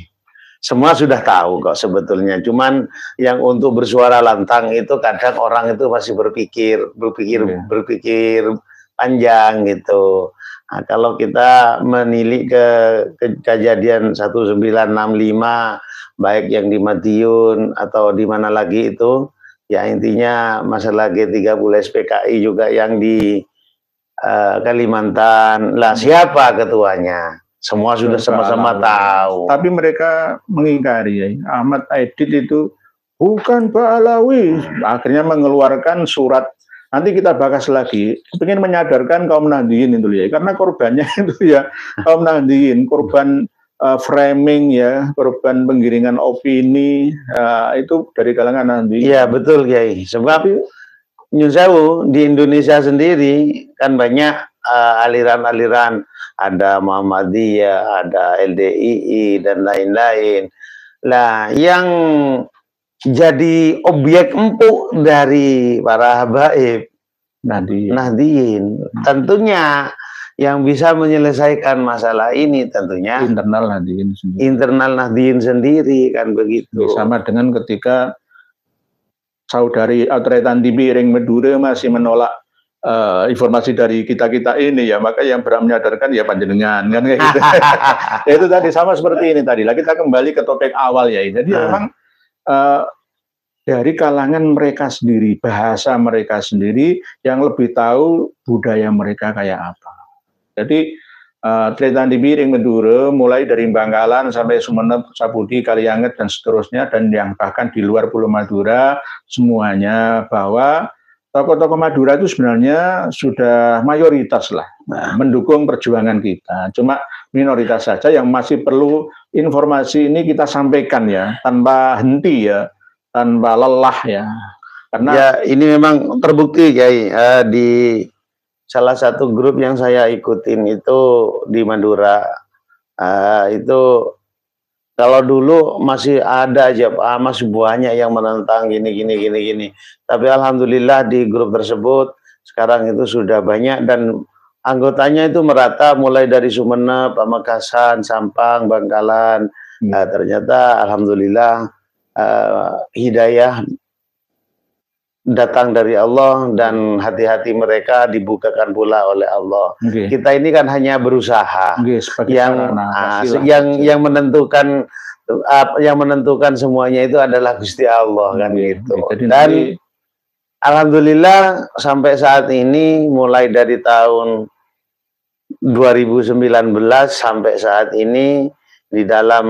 semua sudah tahu kok sebetulnya. Cuman yang untuk bersuara lantang itu kadang orang itu masih berpikir panjang gitu. Nah, kalau kita menilik ke kejadian 1965 baik yang di Madiun atau di mana lagi itu, ya intinya masalah G30 SPKI juga yang di Kalimantan. Lah siapa ketuanya? Semua sudah sama-sama tahu. Tapi mereka mengingkari ya. Ahmad Aidit itu bukan Ba'alawi. Akhirnya mengeluarkan surat. Nanti kita bahas lagi. Ingin menyadarkan kaum Nahdliyin itu ya. Karena korbannya itu ya kaum Nahdliyin. Korban framing ya. Korban penggiringan opini. Itu dari kalangan Nahdliyin. Iya betul Kiai. Sebab Nyun Sewu di Indonesia sendiri kan banyak aliran-aliran. Ada Muhammadiyah, ada LDII dan lain-lain. Lah yang jadi objek empuk dari para habaib Nahdliyin. Tentunya yang bisa menyelesaikan masalah ini tentunya internal Nahdliyin sendiri kan begitu. Sama dengan ketika Saudari Atretan Tipiring Medure masih menolak informasi dari kita ini ya, maka yang berhak menyadarkan ya panjenengan kan kayak gitu. Itu tadi sama seperti ini tadi lah, kita kembali ke topik awal ya. Jadi memang dari kalangan mereka sendiri, bahasa mereka sendiri yang lebih tahu budaya mereka kayak apa. Jadi Tretan Tipiring Medure mulai dari Bangkalan sampai Sumeneb, Sapudi, Kalianget dan seterusnya, dan yang bahkan di luar Pulau Madura semuanya, bahwa tokoh-tokoh Madura itu sebenarnya sudah mayoritas lah mendukung perjuangan kita. Cuma minoritas saja yang masih perlu informasi ini kita sampaikan ya, tanpa henti ya, tanpa lelah ya. Karena ya ini memang terbukti Kiai di salah satu grup yang saya ikutin itu di Madura. Itu kalau dulu masih ada aja, masih banyak yang menentang gini. Tapi alhamdulillah di grup tersebut sekarang itu sudah banyak dan anggotanya itu merata mulai dari Sumeneb, Pamekasan, Sampang, Bangkalan. Ternyata alhamdulillah hidayah datang dari Allah dan hati-hati mereka dibukakan pula oleh Allah. Kita ini kan hanya berusaha. Yang menentukan semuanya itu adalah Gusti Allah kan gitu. Dan alhamdulillah sampai saat ini mulai dari tahun 2019 sampai saat ini di dalam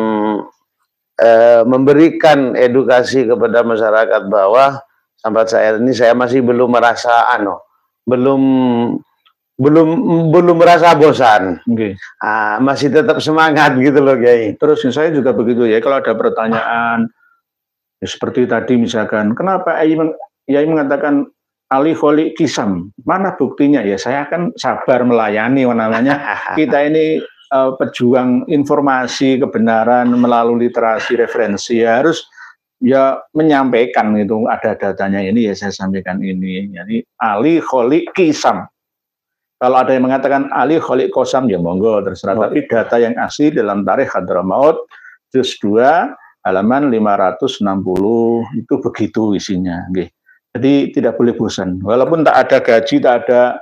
memberikan edukasi kepada masyarakat bawah, sampai saat ini saya masih belum merasa belum merasa bosan. Masih tetap semangat gitu loh Kiai. Terus saya juga begitu ya, kalau ada pertanyaan ya, seperti tadi misalkan kenapa Yai mengatakan Ali Kholi Kisam, mana buktinya? Ya saya akan sabar melayani namanya. Kita ini pejuang informasi kebenaran melalui literasi referensi, ya harus ya menyampaikan itu, ada datanya ini ya saya sampaikan ini. Jadi Ali Kholi Kisam. Kalau ada yang mengatakan Ali Kholi Kosam ya monggo terserah, tapi data yang asli dalam Tarikh Hadramaut juz 2 halaman 560 itu begitu isinya. Jadi tidak boleh bosan. Walaupun tak ada gaji, tak ada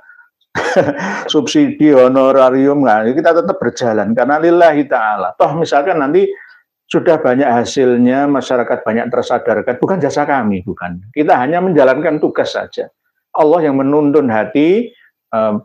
subsidi honorarium, nah kita tetap berjalan karena lillahi ta'ala. Toh misalkan nanti sudah banyak hasilnya, masyarakat banyak tersadarkan, bukan jasa kami, bukan. Kita hanya menjalankan tugas saja. Allah yang menuntun hati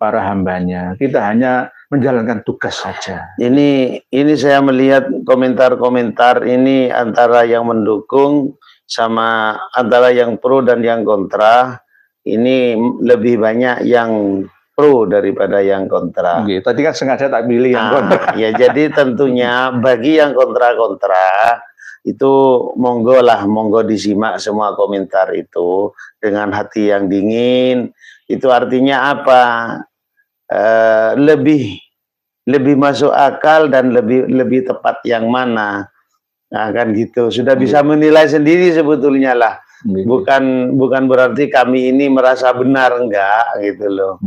para hambanya. Kita hanya menjalankan tugas saja. Ini saya melihat komentar-komentar ini antara yang mendukung sama antara yang pro dan yang kontra. Ini lebih banyak yang pro daripada yang kontra. Oke, tadi kan sengaja tak pilih yang kontra. Ya, jadi tentunya bagi yang kontra-kontra itu monggo lah, monggo disimak semua komentar itu dengan hati yang dingin. Itu artinya apa? Lebih masuk akal dan lebih tepat yang mana. Nah, kan gitu. Sudah bisa menilai sendiri sebetulnya lah. Bukan berarti kami ini merasa benar, enggak gitu loh.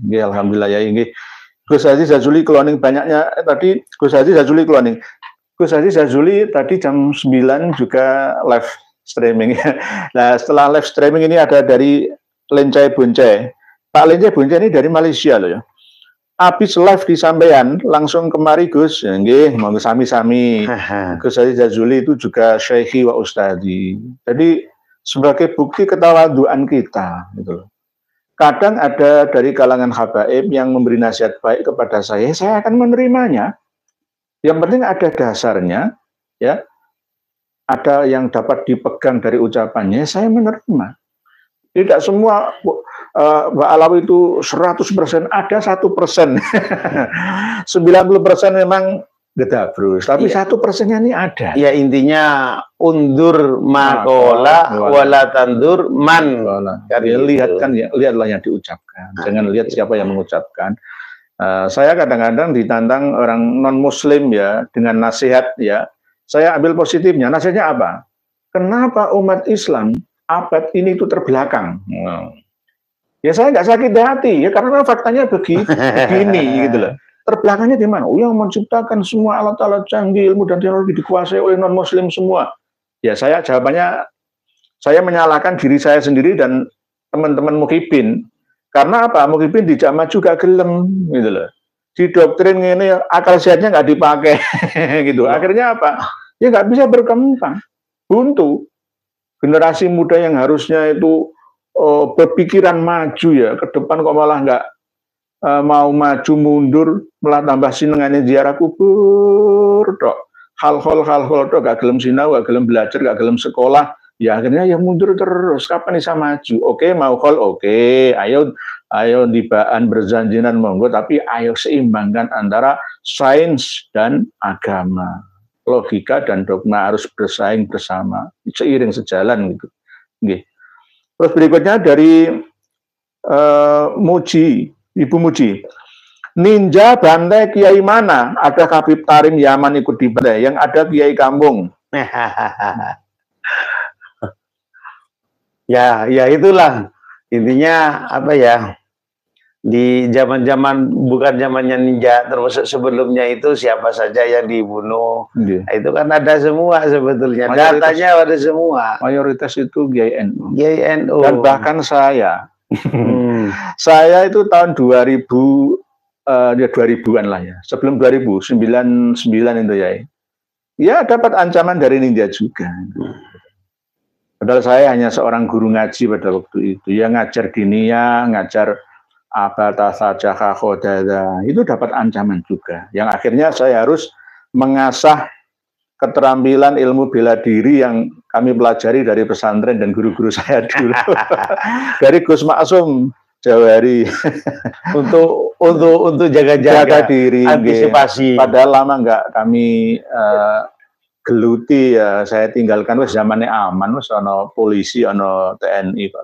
Ya, alhamdulillah ya ini. Gus Haji Jazuli cloning banyaknya tadi Gus Haji Jazuli cloning. Gus Haji Jazuli tadi jam 9 juga live streaming. Nah, setelah live streaming ini ada dari Lencai Boncai. Pak Lencai Boncai ini dari Malaysia loh ya. Habis live di sampean langsung kemari Gus, ya nggih, monggo sami-sami. Gus Haji Jazuli itu juga syekhi wa ustadi. Jadi sebagai bukti ketawaduan kita gitu loh. Kadang ada dari kalangan habaib yang memberi nasihat baik kepada saya akan menerimanya. Yang penting ada dasarnya, ya. Ada yang dapat dipegang dari ucapannya, saya menerima. Tidak semua Mbak Alawi itu 100%, ada 1%. 90% memang gedabrus, tapi 1%-nya ini ada. Ya intinya undur makola wala tandur man. Ya, lihat kan ya, lihatlah yang diucapkan. Jangan lihat siapa yang mengucapkan. Saya kadang-kadang ditantang orang non muslim ya dengan nasihat ya. Saya ambil positifnya. Nasihatnya apa? Kenapa umat Islam abad ini itu terbelakang? Ya saya nggak sakit hati ya karena faktanya begini gitu loh. Terbelakangnya di mana? Oh, yang menciptakan semua alat-alat canggih, ilmu dan teknologi dikuasai oleh non-muslim semua. Ya saya jawabannya, saya menyalahkan diri saya sendiri dan teman-teman Muhibin. Karena apa? Muhibin dijak maju gak gelem, gitu loh. Di doktrin ini akal sehatnya nggak dipakai, gitu. Akhirnya apa? Ya nggak bisa berkembang. Buntu. Generasi muda yang harusnya itu berpikiran maju ya, ke depan kok malah nggak mau maju mundur, malah tambah sinengane ziarah kubur tok. Hal-hal tok, gak gelem sinau, gak gelem belajar, gak gelem sekolah. Ya akhirnya ya mundur terus. Kapan bisa maju? Oke, mau hal oke. Ayo dibaan berjanjinan monggo, tapi ayo seimbangkan antara sains dan agama. Logika dan dogma harus bersaing bersama, seiring sejalan gitu. Oke. Terus berikutnya dari Muji. Ibu Muji, ninja bantai kiai mana? Ada Habib Tarim Yaman ikut di bantai, yang ada kiai kampung. Ya itulah intinya apa ya? Di zaman-zaman bukan zamannya ninja, termasuk sebelumnya itu siapa saja yang dibunuh. Nah, itu kan ada semua sebetulnya. Datanya ada semua. Mayoritas itu kiai NU. Kiai NU. Dan bahkan saya. Saya itu tahun 2000 ya 2000-an lah ya. Sebelum 2000, 99 itu ya. Ya dapat ancaman dari ninja juga. Padahal saya hanya seorang guru ngaji pada waktu itu. Ya ngajar diniyah, ngajar abata saja khodada. Itu dapat ancaman juga. Yang akhirnya saya harus mengasah keterampilan ilmu bela diri yang kami pelajari dari pesantren dan guru-guru saya dulu. Dari Gus Maksum Jawari untuk jaga diri, antisipasi. Padahal lama nggak kami geluti ya, saya tinggalkan wes zamannya aman, wes ono polisi, ono TNI.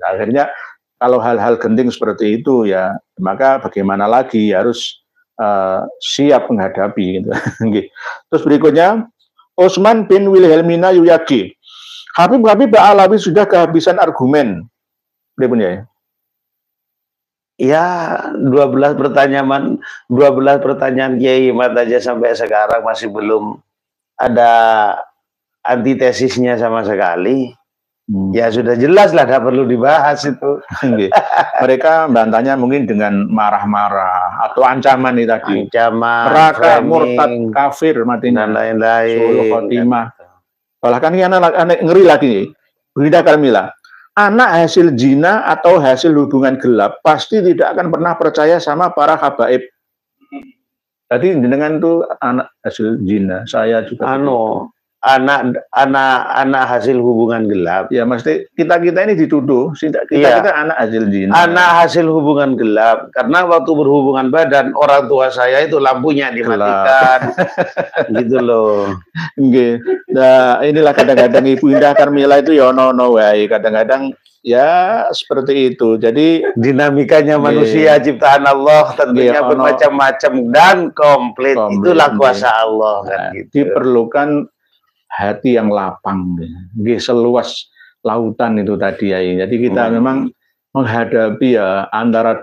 Akhirnya kalau hal-hal genting seperti itu ya, maka bagaimana lagi harus siap menghadapi gitu. Terus berikutnya Osman bin Wilhelmina Yuyaki. Habib Alawi sudah kehabisan argumen. Ya? Ya, 12 pertanyaan Kiai Imad aja sampai sekarang masih belum ada antitesisnya sama sekali. Ya sudah jelas lah, tidak perlu dibahas itu. Mereka bantahnya mungkin dengan marah-marah atau ancaman itu tadi. Ancaman, neraka, murtad, kafir matinya. dan lain-lain. Suul khotimah. Bahkan ini anak ngeri lagi nih. Bunda Karmila, anak hasil zina atau hasil hubungan gelap pasti tidak akan pernah percaya sama para habaib. Tadi dengan tuh anak hasil zina, saya juga anak hasil hubungan gelap. Ya, mesti kita ini dituduh, kita anak hasil zina. Anak hasil hubungan gelap karena waktu berhubungan badan orang tua saya itu lampunya dimatikan. Gitu loh. Nah, inilah kadang-kadang Ibu Indah Karmila itu ya ono wae, kadang-kadang ya seperti itu. Jadi dinamikanya manusia ciptaan Allah tentunya bermacam-macam dan komplit. Itulah kuasa Allah kan gitu. Diperlukan hati yang lapang, seluas lautan itu tadi ya. Jadi kita memang menghadapi ya antara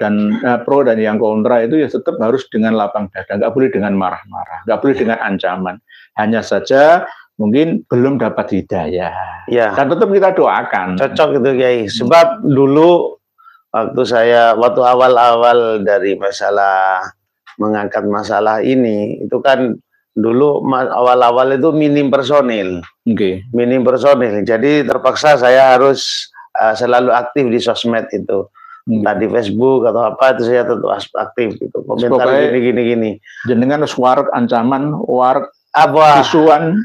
pro dan yang kontra itu ya tetap harus dengan lapang dada, nggak boleh dengan marah-marah, nggak boleh dengan ancaman. Hanya saja mungkin belum dapat hidayah. Ya. Dan tetap kita doakan. Cocok itu Kiai. Sebab dulu waktu awal-awal dari mengangkat masalah ini itu kan dulu awal-awal itu minim personil. Minim personil. Jadi terpaksa saya harus selalu aktif di sosmed itu. Entah di Facebook atau apa itu saya tetap aktif gitu. Komentar gini-gini. Jenengan suara ancaman, isuan,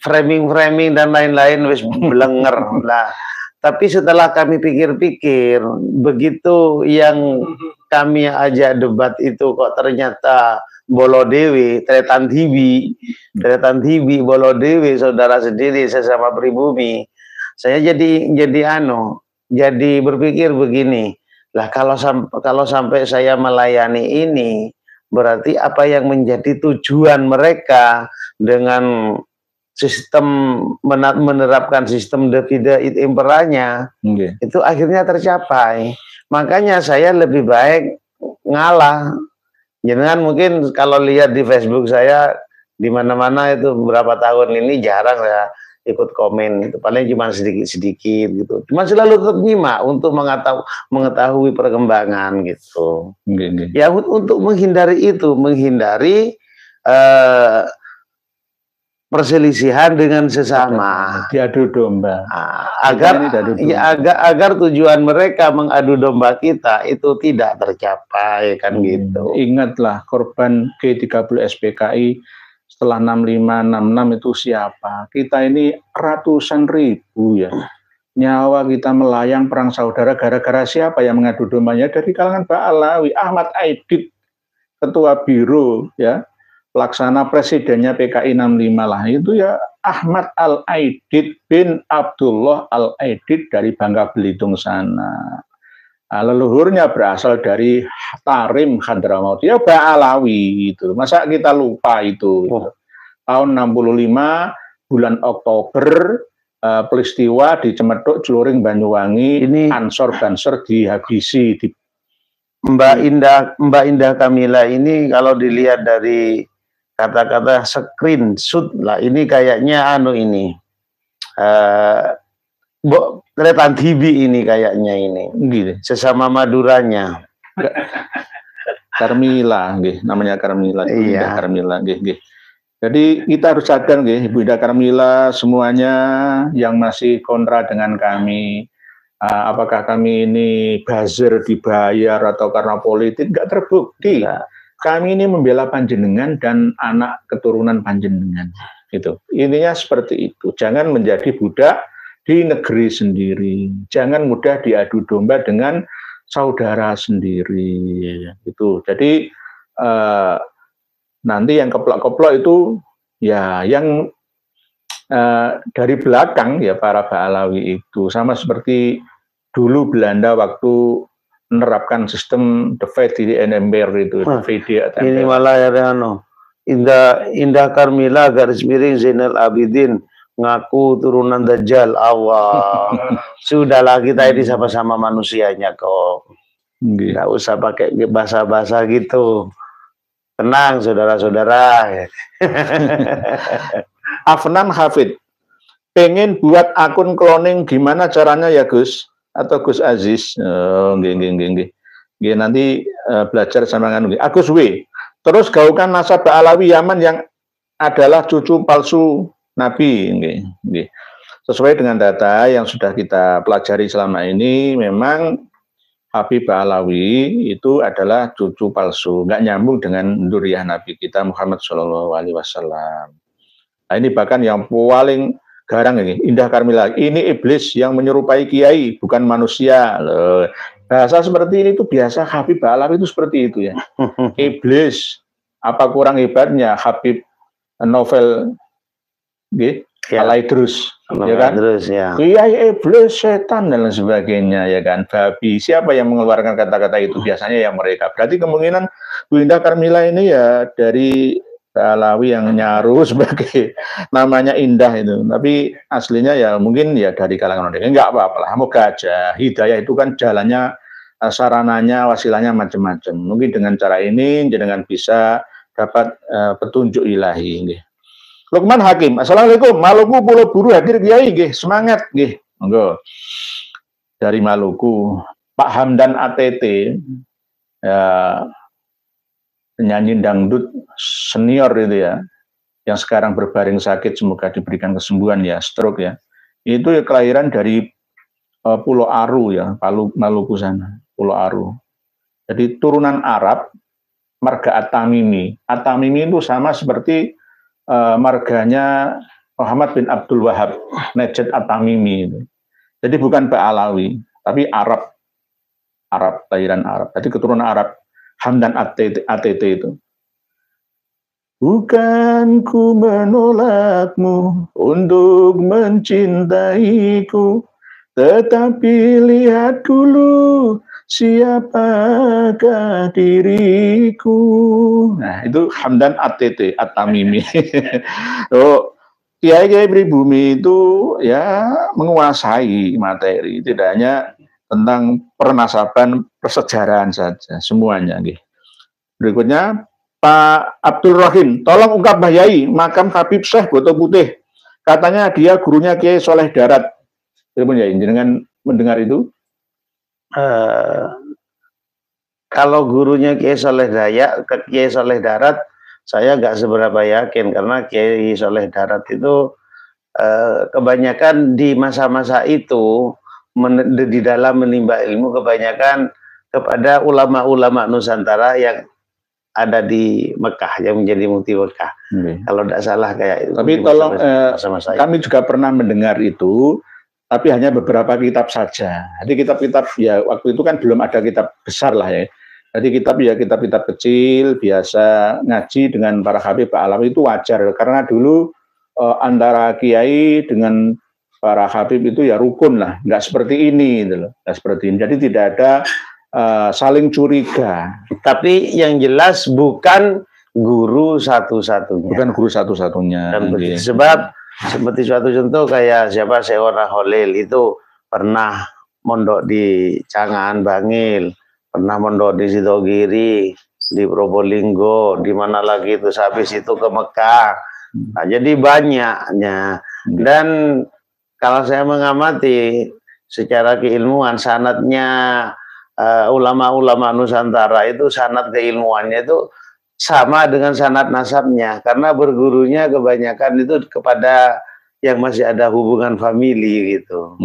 framing dan lain-lain wis belenger. Nah, tapi setelah kami pikir-pikir, begitu yang kami ajak debat itu kok ternyata bolo dewi, tretan TV, bolo dewi, saudara sendiri sesama pribumi. Saya jadi berpikir begini, lah kalau sampai saya melayani ini, berarti apa yang menjadi tujuan mereka dengan sistem menerapkan sistem divide et imperanya itu akhirnya tercapai. Makanya saya lebih baik ngalah. Jangan mungkin kalau lihat di Facebook saya di mana-mana itu beberapa tahun ini jarang ya ikut komen, itu paling cuma sedikit-sedikit gitu. Cuma selalu tetap nyimak untuk mengetahui perkembangan gitu. Ya untuk menghindari itu, perselisihan dengan sesama, diadu domba, agar tujuan mereka mengadu domba kita itu tidak tercapai kan gitu. Ingatlah korban G30 SPKI setelah 6566 itu siapa? Kita ini ratusan ribu ya. Nyawa kita melayang perang saudara gara-gara siapa yang mengadu dombanya? Dari kalangan Ba'alawi, Ahmad Aidit, ketua biro ya. Pelaksana presidennya PKI 65 lah itu ya Ahmad Al-Aidit bin Abdullah Al-Aidit dari Bangka Belitung sana. Leluhurnya berasal dari Tarim Hadramaut, ya Ba'alawi itu. Masa kita lupa itu. Tahun 65 bulan Oktober peristiwa di Cemeduk, Celuring, Banyuwangi, ini Ansor Banser dihabisi. Mbak Indah Kamila ini kalau dilihat dari kata-kata screenshot lah, ini kayaknya Tretan TV ini kayaknya ini gitu. Sesama Maduranya Karmila namanya Karmila. Iya. Karmila Jadi kita harus sadar Ibu Indah Karmila semuanya yang masih kontra dengan kami, apakah kami ini buzzer dibayar atau karena politik, nggak terbukti. Kami ini membela panjenengan dan anak keturunan panjenengan. Itu. Intinya seperti itu. Jangan menjadi budak di negeri sendiri. Jangan mudah diadu domba dengan saudara sendiri. Itu. Jadi nanti yang keplok-keplok itu ya yang dari belakang ya para Ba'alawi itu sama seperti dulu Belanda waktu menerapkan sistem divide di NMBR itu. Ini malah ya Indah Karmila garis miring Zainal Abidin ngaku turunan Dajjal. Allah. Sudahlah kita ini sama-sama manusianya kok. Nggak usah pakai bahasa-bahasa gitu. Tenang saudara-saudara. Afnan Hafid, pengen buat akun cloning, gimana caranya ya Gus? Atau Gus Aziz? Oh, nggih, nanti belajar sama nganu. Agus W. Terus gaungkan nasab Alawi Yaman yang adalah cucu palsu Nabi. Nggih. Sesuai dengan data yang sudah kita pelajari selama ini, memang Habib Alawi itu adalah cucu palsu, nggak nyambung dengan duriah Nabi kita Muhammad Shallallahu Alaihi Wasallam. Nah, ini bahkan yang paling garang ini, Indah Karmila. Ini iblis yang menyerupai kiai, bukan manusia. Loh, bahasa seperti ini itu biasa Habib Alawi itu seperti itu ya. Iblis, apa kurang hebatnya Habib novel Alaidrus, ya kan? Ya. Kiai iblis, setan dan lain sebagainya, ya kan? Babi. Siapa yang mengeluarkan kata-kata itu? Biasanya yang mereka. Berarti kemungkinan Bu Indah Karmila ini ya dari Alawi yang nyaru sebagai namanya Indah itu. Tapi aslinya ya mungkin ya dari kalangan mereka. Enggak apa-apa lah. Moga aja. Hidayah itu kan jalannya, sarananya, wasilahnya macam-macam. Mungkin dengan cara ini dengan bisa dapat petunjuk ilahi. Lukman Hakim, Assalamualaikum. Maluku Pulau Buru hadir Kiai, nggih. Semangat, nggih. Monggo. Dari Maluku, Pak Hamdan ATT, ya, penyanyi dangdut senior itu ya, yang sekarang berbaring sakit, semoga diberikan kesembuhan ya, stroke ya. Itu ya kelahiran dari Pulau Aru ya, Maluku sana, Pulau Aru. Jadi turunan Arab, marga At-Tamimi. At-Tamimi itu sama seperti marganya Muhammad bin Abdul Wahab, Najd At-Tamimi itu. Jadi bukan Ba'alawi, tapi Arab, lahiran Arab. Jadi keturunan Arab, Hamdan ATT itu. Bukan ku menolakmu untuk mencintaiku, tetapi lihat dulu siapakah diriku. Nah, itu Hamdan ATT At-Tamimi. Oh, kiai-kiai pribumi itu ya menguasai materi, tidak hanya tentang pernasaban persejarahan saja, semuanya. Berikutnya Pak Abdul Rahim, tolong ungkap Mbah Yai, makam Habib Syekh Boto Putih. Katanya dia gurunya Kiai Soleh Darat. Pripun Yai, dengan mendengar itu? Kalau gurunya Kiai Soleh Darat, saya nggak seberapa yakin karena Kiai Soleh Darat itu kebanyakan di masa-masa itu di dalam menimba ilmu kebanyakan kepada ulama-ulama Nusantara yang ada di Mekah yang menjadi mufti Mekah. Kalau tidak salah kayak itu. Tapi tolong kami juga pernah mendengar itu. Tapi hanya beberapa kitab saja. Jadi kitab-kitab ya waktu itu kan belum ada kitab besar lah ya. Jadi kitab-kitab kecil biasa ngaji dengan para habib Pak Alawi itu wajar karena dulu antara kiai dengan para habib itu ya rukun lah, nggak seperti ini gitu loh, nggak seperti ini. Jadi tidak ada saling curiga. Tapi yang jelas bukan guru satu-satunya. Bukan guru satu-satunya. Sebab seperti suatu contoh kayak siapa Seorang Holil itu pernah mondok di Cangaan Bangil, pernah mondok di Sidogiri, di Probolinggo, di mana lagi itu habis itu ke Mekah. Nah, jadi banyaknya. Dan kalau saya mengamati secara keilmuan sanadnya ulama-ulama Nusantara itu sanad keilmuannya itu sama dengan sanad nasabnya karena bergurunya kebanyakan itu kepada yang masih ada hubungan famili gitu.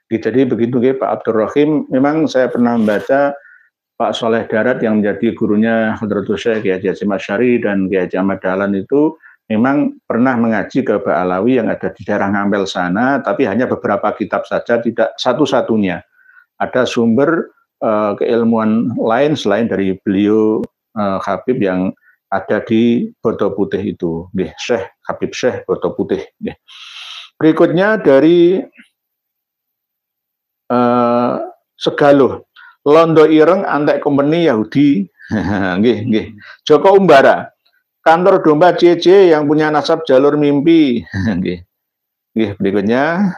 Jadi begitu Pak Abdul Rahim, memang saya pernah membaca Pak Soleh Darat yang menjadi gurunya Hadratus Syekh Kiai Haji Asy'ari dan Kiai Haji Ahmad Dahlan itu memang pernah mengaji ke Pak Alawi yang ada di daerah Ngampel sana, tapi hanya beberapa kitab saja, tidak satu-satunya. Ada sumber keilmuan lain selain dari beliau Habib yang ada di Boto Putih itu, Syekh Habib Syekh Boto Putih. Berikutnya dari Segaluh, Londo Ireng Antek Company Yahudi, Joko Umbara, kantor domba CC yang punya nasab jalur mimpi. Berikutnya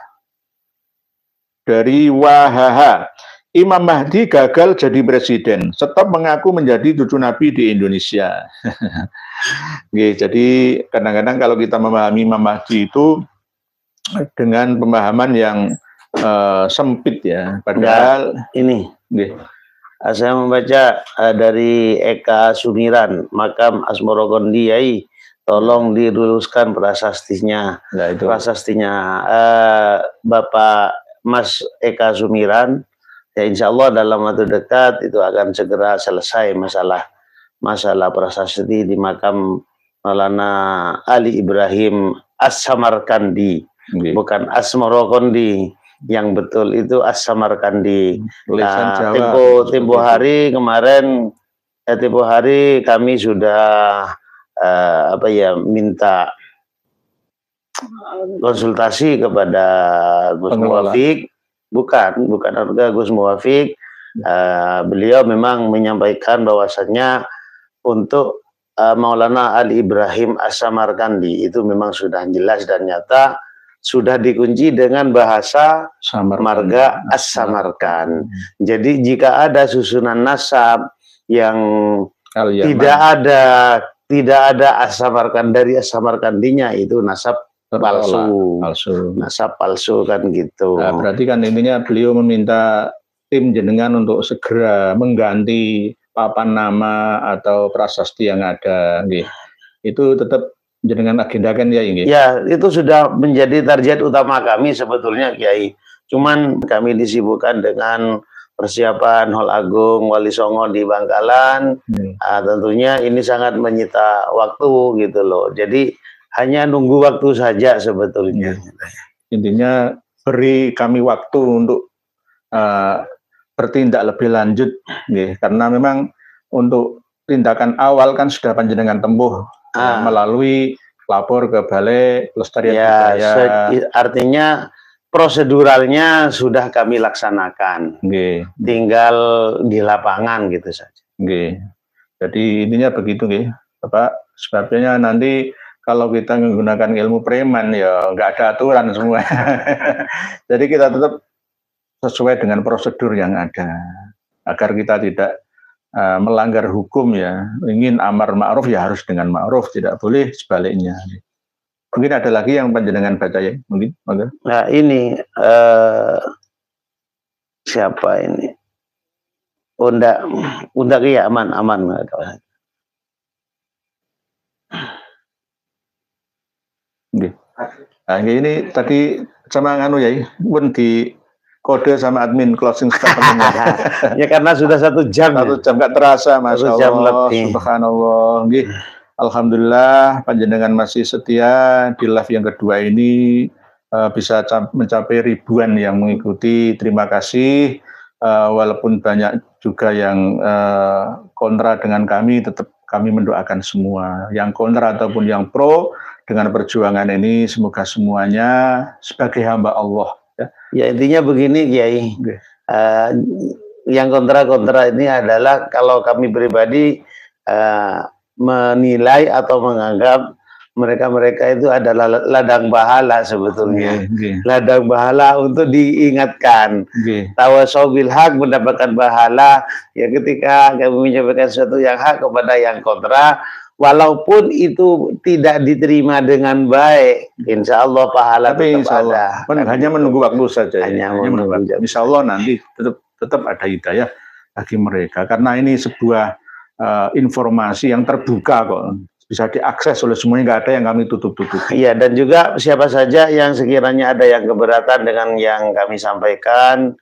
dari Wahaha, Imam Mahdi gagal jadi presiden, stop mengaku menjadi cucu Nabi di Indonesia. Jadi kadang-kadang kalau kita memahami Imam Mahdi itu dengan pemahaman yang sempit ya. Padahal ini saya membaca dari Eka Sumiran, makam Asmorogondi, tolong diluluskan prasastinya. Nah, itu. Prasastinya Bapak Mas Eka Sumiran, ya insya Allah dalam waktu dekat itu akan segera selesai masalah prasasti di makam Maulana Ali Ibrahim As-Samarkandi, bukan Asmorogondi. Yang betul itu As-Samarkandi. Nah, tempo hari kemarin, tempo hari kami sudah minta konsultasi kepada Gus Muwafiq, bukan harga Gus Muwafiq. Beliau memang menyampaikan bahwasannya untuk Maulana Ali Ibrahim As-Samarkandi itu memang sudah jelas dan nyata, sudah dikunci dengan bahasa marga As-Samarkand. Jadi jika ada susunan nasab yang tidak ada As-Samarkand dari As-Samarkandinya, itu nasab palsu. Nasab palsu kan gitu. Nah, berarti kan intinya beliau meminta tim jenengan untuk segera mengganti papan nama atau prasasti yang ada. Itu tetap jenengan agendakan ya ini? Ya, itu sudah menjadi target utama kami sebetulnya, Kiai. Cuman kami disibukkan dengan persiapan Hol Agung Wali Songo di Bangkalan. Tentunya ini sangat menyita waktu gitu loh. Jadi hanya nunggu waktu saja sebetulnya. Intinya beri kami waktu untuk bertindak lebih lanjut, karena memang untuk tindakan awal kan sudah panjenengan tempuh melalui lapor ke Balai Pelestarian Budaya. Artinya proseduralnya sudah kami laksanakan, tinggal di lapangan gitu saja. Jadi intinya begitu, Bapak. Sebabnya nanti kalau kita menggunakan ilmu preman ya nggak ada aturan semua. Jadi kita tetap sesuai dengan prosedur yang ada, agar kita tidak melanggar hukum ya. Ingin amar ma'ruf ya harus dengan ma'ruf, tidak boleh sebaliknya. Mungkin ada lagi yang panjenengan baca ya, mungkin. Nah ini siapa ini? Unda ya aman. Nah, ini tadi sama nganu ya, pun di kode sama admin closing statement. Ya karena sudah 1 jam. 1 jam gak terasa, Masya Allah, subhanallah. Alhamdulillah panjenengan masih setia di live yang kedua ini, bisa mencapai ribuan yang mengikuti. Terima kasih. Walaupun banyak juga yang kontra dengan kami, tetap kami mendoakan semua yang kontra ataupun yang pro dengan perjuangan ini, semoga semuanya sebagai hamba Allah. Ya intinya begini, Kiai. Yang kontra-kontra ini adalah kalau kami pribadi menilai atau menganggap mereka itu adalah ladang bahala sebetulnya. Ladang bahala untuk diingatkan. Tawasau bil haq, mendapatkan bahala ya ketika kami menyampaikan sesuatu yang hak kepada yang kontra. Walaupun itu tidak diterima dengan baik, insya Allah pahala tetap ada. Hanya menunggu waktu saja. Hanya menunggu. Insya Allah nanti tetap ada hidayah bagi mereka. Karena ini sebuah informasi yang terbuka kok. Bisa diakses oleh semuanya, nggak ada yang kami tutup-tutup. Iya, dan juga siapa saja yang sekiranya ada yang keberatan dengan yang kami sampaikan,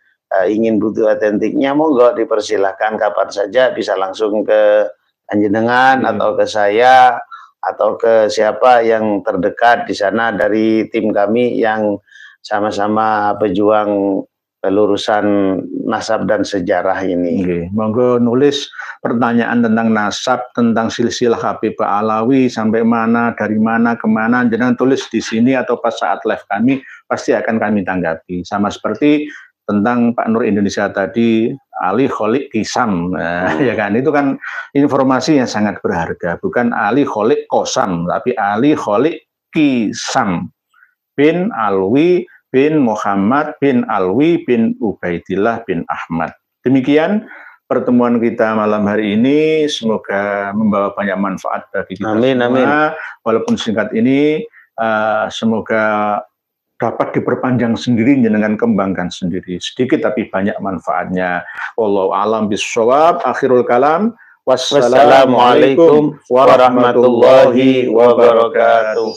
ingin butuh otentiknya, monggo dipersilahkan kapan saja, bisa langsung ke panjenengan atau ke saya atau ke siapa yang terdekat di sana dari tim kami yang sama-sama pejuang pelurusan nasab dan sejarah ini. Monggo nulis pertanyaan tentang nasab, tentang silsilah Habib Alawi sampai mana, dari mana, kemana, jangan tulis di sini atau pas saat live kami, pasti akan kami tanggapi. Sama seperti tentang Pak Nur Indonesia tadi, Ali Kholik Kisam, ya kan, itu kan informasi yang sangat berharga, bukan Ali Kholik Kosam, tapi Ali Kholik Kisam bin Alwi bin Muhammad bin Alwi bin Ubaidillah bin Ahmad. Demikian pertemuan kita malam hari ini, semoga membawa banyak manfaat bagi kita semua. Walaupun singkat ini, semoga dapat diperpanjang sendiri, dengan kembangkan sendiri. Sedikit tapi banyak manfaatnya. Wallahu a'lam bishawab. Akhirul kalam. Wassalamualaikum warahmatullahi wabarakatuh.